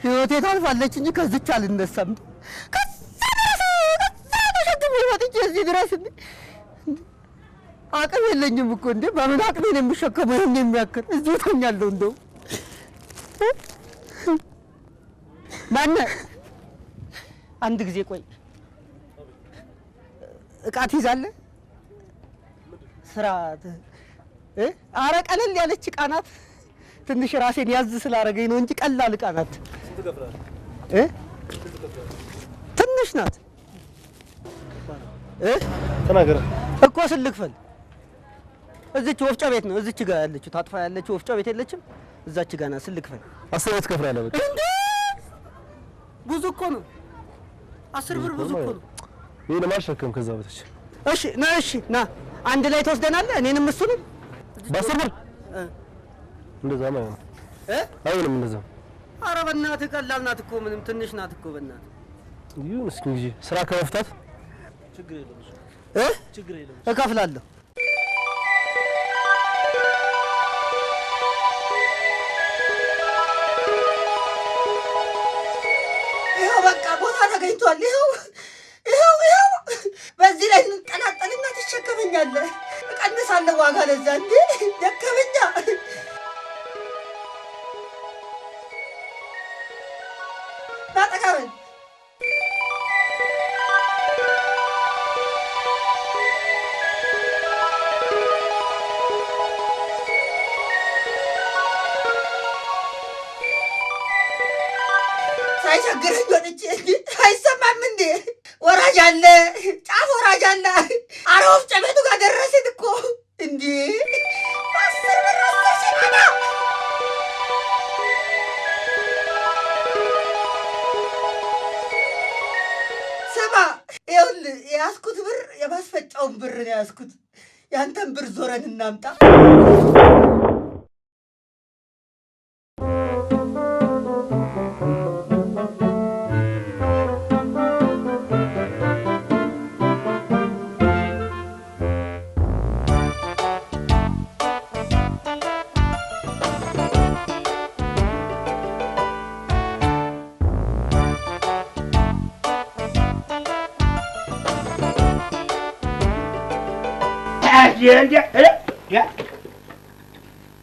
ህይወቴ ታልፋለች እንጂ ከዚች አልነሳም። ከዛ ተሸክሜ መጥቼ እዚህ ድረስ አቅም የለኝም እኮ እንዴ! በምን አቅሜ ነው የምሸከመው? ይሄን የሚያክል እዚሁ ተኛለሁ። እንደው ማነህ? አንድ ጊዜ ቆይ፣ እቃ ትይዛለህ? ስራ ኧረ ቀለል ያለች እቃ ናት። ትንሽ ራሴን ያዝ ስላደረገኝ ነው እንጂ ቀላል እቃ ናት። ትንሽ ናት ተናገረ እኮ ስልክፈል እዚች ወፍጮ ቤት ነው እዚች ጋር ያለችው ታጥፋ ያለችው ወፍጮ ቤት የለችም እዛች ጋር ናት ስልክፈል 10 ብር ትከፍላለህ በቃ እንዴ ብዙ እኮ ነው 10 ብር ብዙ እኮ ነው ይሄን ማልሸከም ከዛ በተች እሺ ና አንድ ላይ ተወስደናል እኔንም እሱንም በ10 ብር እንደዛ ነው አይሆንም እንደዛ ኧረ በእናትህ ቀላል ናት እኮ ምንም ትንሽ ናት እኮ በእናትህ ይሁን እስኪ እንጂ ስራ ከመፍታት ችግር የለም እከፍላለሁ ይኸው በቃ ቦታ ተገኝቷል ይኸው በዚህ ላይ እንጠላጠልና ትሸከመኛለህ እቀንሳለሁ ዋጋ ለዛ እንዴ ደከመኛ ናጠቃበል ሳይቸግረኝ ወጥቼ አይሰማም እንዴ ወራጅ አለ ጫፍ ወራጅ አለ ኧረ ወፍጮ ቤቱ ጋር ደረስን እኮ እንዴ 10 ብር 10 ሲሆን ስማ ይኸውልህ የያዝኩት ብር የማስፈጫውን ብር ነው የያዝኩት ያንተን ብር ዞረን እናምጣ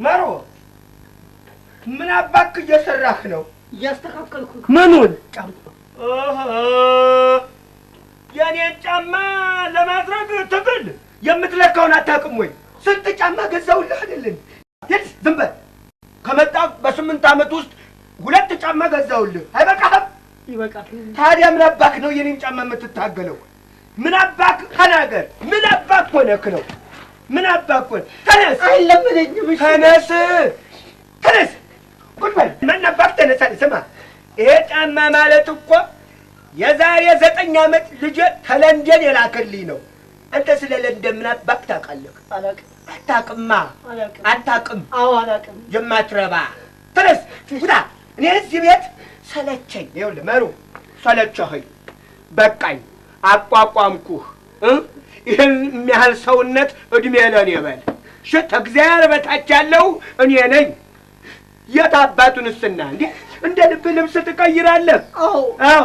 መሮ ምን አባክ እየሰራህ ነው? እያስተካከልኩ ምኑን? የኔን ጫማ ለማድረግ ትግል የምትለካውን አታውቅም ወይ? ስንት ጫማ ገዛውልህ አይደለም? ዝም በል። ከመጣ በ8 ዓመት ውስጥ 2 ጫማ ገዛውልህ አይበቃህም? ይበቃል። ታዲያ ምን አባክ ነው የኔን ጫማ የምትታገለው? ምን አባክ ተናገር። ምን አባክ ሆነክ ነው? ምን አባክ ሆነ? ተነስ። አይለምደኝም። ተነስ ተነስ። ቁጭ በል። ምን አባክ ተነሳ። ስማ ይሄ ጫማ ማለት እኮ የዛሬ 9 ዓመት ልጅ ተለንደን የላከልኝ ነው። አንተ ስለ ለንደን ምን አባክ ታውቃለህ? አላውቅም። አታውቅማ። አታውቅም። አዎ አላውቅም። የማትረባ ተነስ ውጣ። እኔ እዚህ ቤት ሰለቸኝ። ይኸውልህ መሩ ሰለቸኸኝ፣ በቃኝ፣ አቋቋምኩህ። ይህን የሚያህል ሰውነት እድሜ ለኔ በል። እሺ ከእግዚአብሔር በታች ያለው እኔ ነኝ። የት አባቱንስና እንደ ልብ ልብስ ትቀይራለህ? አዎ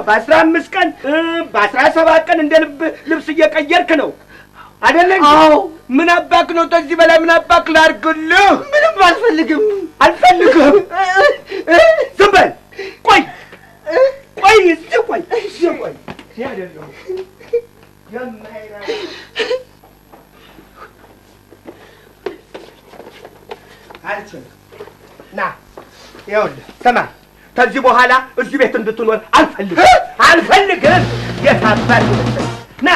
በ15 ቀን በ17 ቀን እንደ ልብ ልብስ እየቀየርክ ነው አይደለም? አዎ። ምን አባክ ነው? ከዚህ በላይ ምን አባክ ላድርግልህ? ምንም አልፈልግም። አልፈልግም። ዝም በል። ቆይ ቆይ፣ እዚህ ቆይ፣ እዚህ ቆይ። ያደለው የማይራ አልችልም። ና ይኸውልህ፣ ስማ፣ ከዚህ በኋላ እዚህ ቤት እንድትኖር አልፈልግም። አልፈልግም። የታባል ና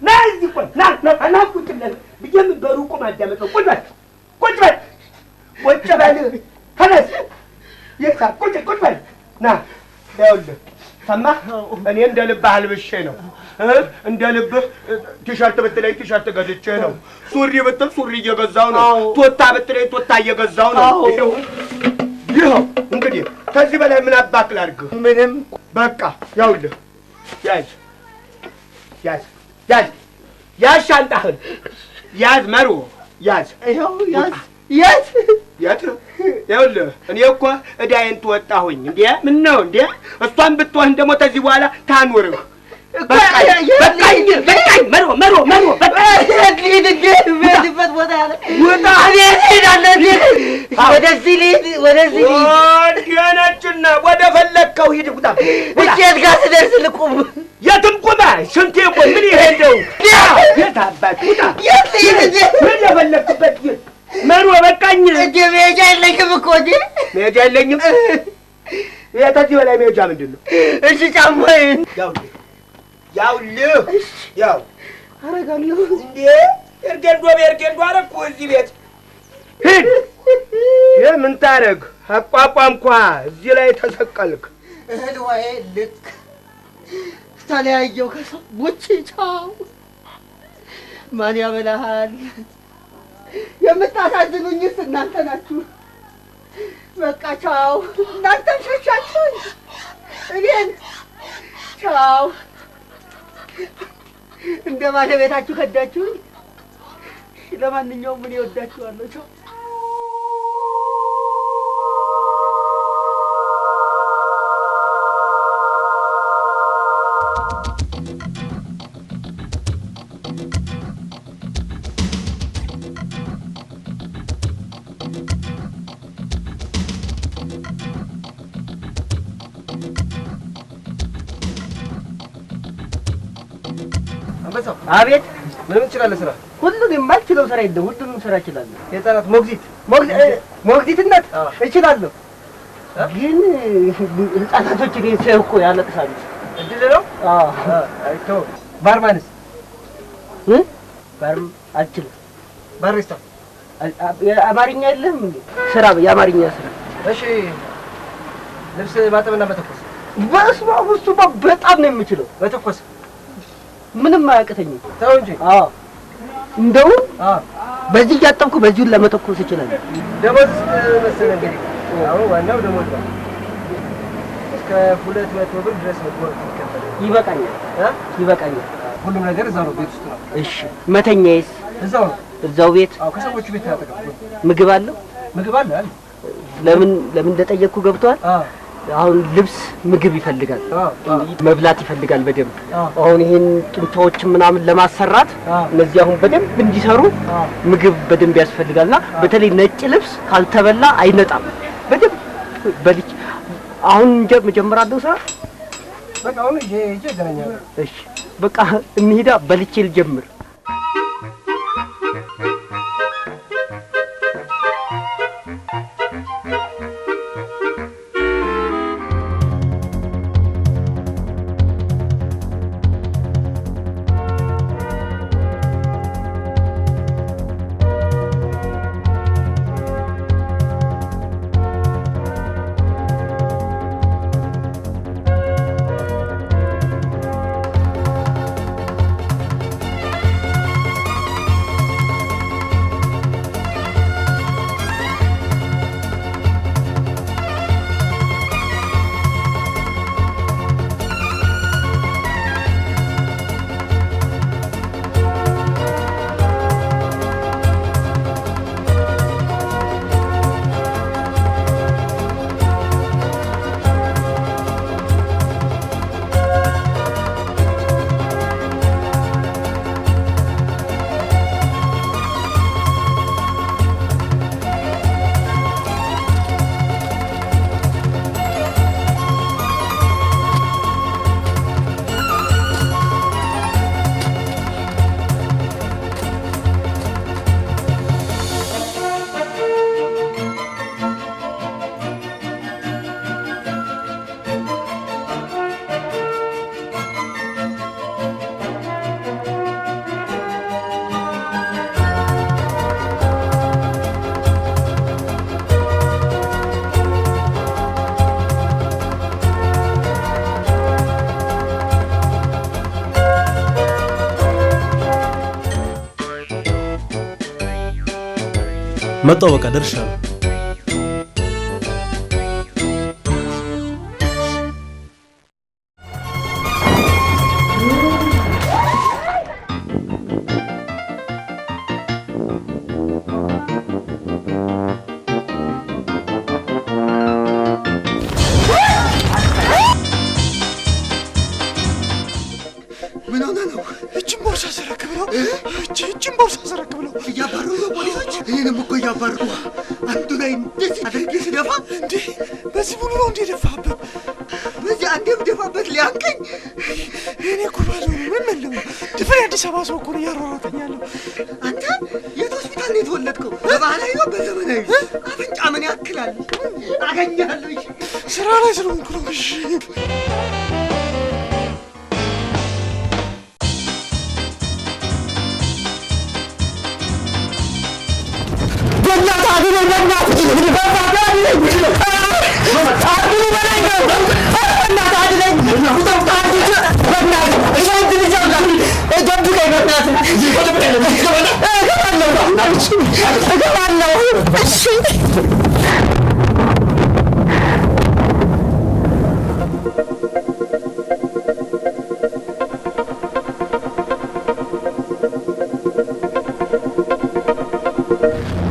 ና፣ እዚህ ቆይ፣ ና ና፣ ቁጭ ብለን ብዬሽ በሩቁ ማዳመጥ ነው። ቁጭ በል፣ ቁጭ በል፣ ቁጭ በል። ተነስ። የታ ቁጭ በል። ና ይኸውልህ፣ ሰማህ? እኔ እንደ ልብህ አልብሼ ነው። እንደ ልብህ ቲሸርት ብትለኝ ቲሸርት ገዝቼ ነው። ሱሪ ብትል ሱሪ እየገዛሁ ነው። ቶታ ብትለኝ ቶታ እየገዛሁ ነው። ይኸው እንግዲህ ከዚህ በላይ ምን አባክ ላድርግህ? ምንም። በቃ ይኸውልህ፣ ያዝ ያዝ ያዝ ያዝ፣ ሻንጣህን ያዝ፣ መሩ ያዝ። ይኸው ያዝ ያዝ። የት? ይኸውልህ እኔ እኮ ዕዳዬን ትወጣሁኝ። እንዴ ምን ነው እንዴ? እሷን ብትወስድ ደግሞ ከዚህ በኋላ ታኑርህ። በቃኝ በቃኝ። መሮ የምሄድበት ቦታ ያለ ውጣ። ወደዚህ ልሂድ፣ ወደዚህ ነችና ወደ ፈለግከው ሂድ። ውጣ። ውጤት ጋር ስደርስ ልቁም። የትም ቁማ። ሽንቴ ቆይ ምን ይሄደው? የት አባት ውጣ። የት ልሂድ? ምን የፈለግክበት መሮ በቃኝ። መሄጃ የለኝም እኮ እንጂ መሄጃ የለኝም። ከዚህ በላይ መሄጃ ምንድን ነው? እሺ ጫማዬን ያውልህ ያው አረጋለሁ። እንዴ ኤርጌንዶ አረኩ እዚህ ቤት ሂድ። ይህ ምን ታረግ? አቋቋምኳ እዚህ ላይ ተሰቀልክ። እህል ዋዬ ልክ ተለያየው ከሰው ውጭ። ቻው። ማን ያበላሃል? የምታሳዝኑኝስ እናንተ ናችሁ። በቃ ቻው። እናንተም ሸሻችሁኝ እኔን። ቻው። እንደ ባለቤታችሁ ከዳችሁኝ። ለማንኛውም እኔ እወዳችኋለሁ። ቻው። አቤት። ምንም ትችላለህ ስራ? ሁሉን የማልችለው ስራ የለም። ሁሉንም ስራ እችላለሁ። የህፃናት ሞግዚትነት እችላለሁ። ግን ህፃናቶች እኔን ሲያዩ እኮ ያለቅሳሉ። እድል ነው። አይተው ባርማንስ? ባርም አልችልም። ባሪስታ? የአማርኛ የለም እንዴ? ስራ የአማርኛ ስራ። እሺ ልብስ ማጠብና መተኮስ? በስመ አብ፣ እሱማ በጣም ነው የምችለው። መተኮስ ምንም አያቅተኝም። ተው እንጂ። እንደውም በዚህ እያጠብኩ በዚሁን ለመተኮስ እችላለሁ። ደሞዝ መሰለህ እንግዲህ አሁን ዋናው ደሞዝ ነው። እስከ 200 ብር ድረስ ነው ይከፈላል። ይበቃኛል። ሁሉም ነገር እዛው ነው፣ ቤት ውስጥ ነው። እሺ መተኛዬስ? እዛው ነው። እዛው ቤት? አዎ ከሰዎቹ ቤት ታጠቀም። ምግብ አለው? ምግብ አለ። ለምን እንደጠየቅኩ ገብቷል። አሁን ልብስ ምግብ ይፈልጋል፣ መብላት ይፈልጋል በደንብ። አሁን ይሄን ጡንቻዎችን ምናምን ለማሰራት እነዚህ አሁን በደንብ እንዲሰሩ ምግብ በደንብ ያስፈልጋልና በተለይ ነጭ ልብስ ካልተበላ አይነጣም። በደንብ በልቼ አሁን መጀመሪያለሁ ስራ። በቃ አሁን ይሄ ይገናኛል። እሺ በቃ እንሂዳ፣ በልቼ ልጀምር። መጣሁ በቃ ደርሻለሁ። እኔንም እኮ እያባረሩ አንዱ ላይ እንደዚህ አድርጌ ስደፋ እንዴ በዚህ ሙሉ ነው እንዴ ደፋበት? በዚህ አንዴ ብደፋበት ሊያንቀኝ እኔ እኮ ባለው ምን መለው ድፍሬ አዲስ አበባ ሰው እኮ ነው እያሯሯጠኛለሁ። አንተ የት ሆስፒታል ነው የተወለድከው? በባህላዊ ነው በዘመናዊ? አፍንጫ ምን ያክላል? አገኛለሁ። ስራ ላይ ስለሆንኩ ነው። እሺ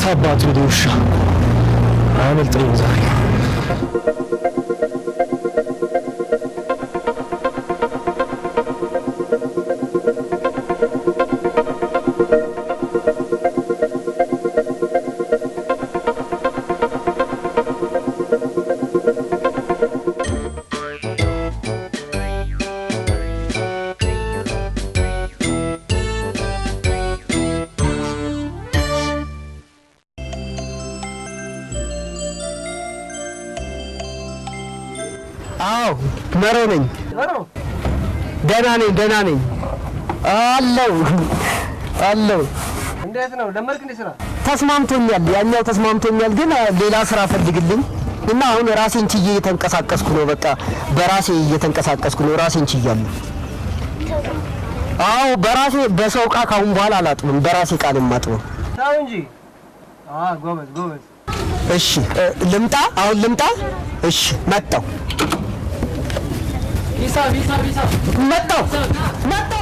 ታባቱ ውሻ አያመልጠኝም ዛሬ። አዎ መሮ ነኝ። ደህና ነኝ አለው። እንዴት ነው ለመርክ እንደ ስራ ተስማምቶኛል። ያኛው ተስማምቶኛል፣ ግን ሌላ ስራ ፈልግልኝ እና አሁን ራሴን ችዬ እየተንቀሳቀስኩ ነው። በቃ በራሴ እየተንቀሳቀስኩ ነው። ራሴን ችያለሁ። አዎ በራሴ በሰው ዕቃ ካሁን በኋላ አላጥብም። በራሴ ዕቃ ነው የማጥበው። ታው እንጂ ጎበዝ። እሺ ልምጣ? አሁን ልምጣ? እሺ መጣሁ። ሂሳብ መጣሁ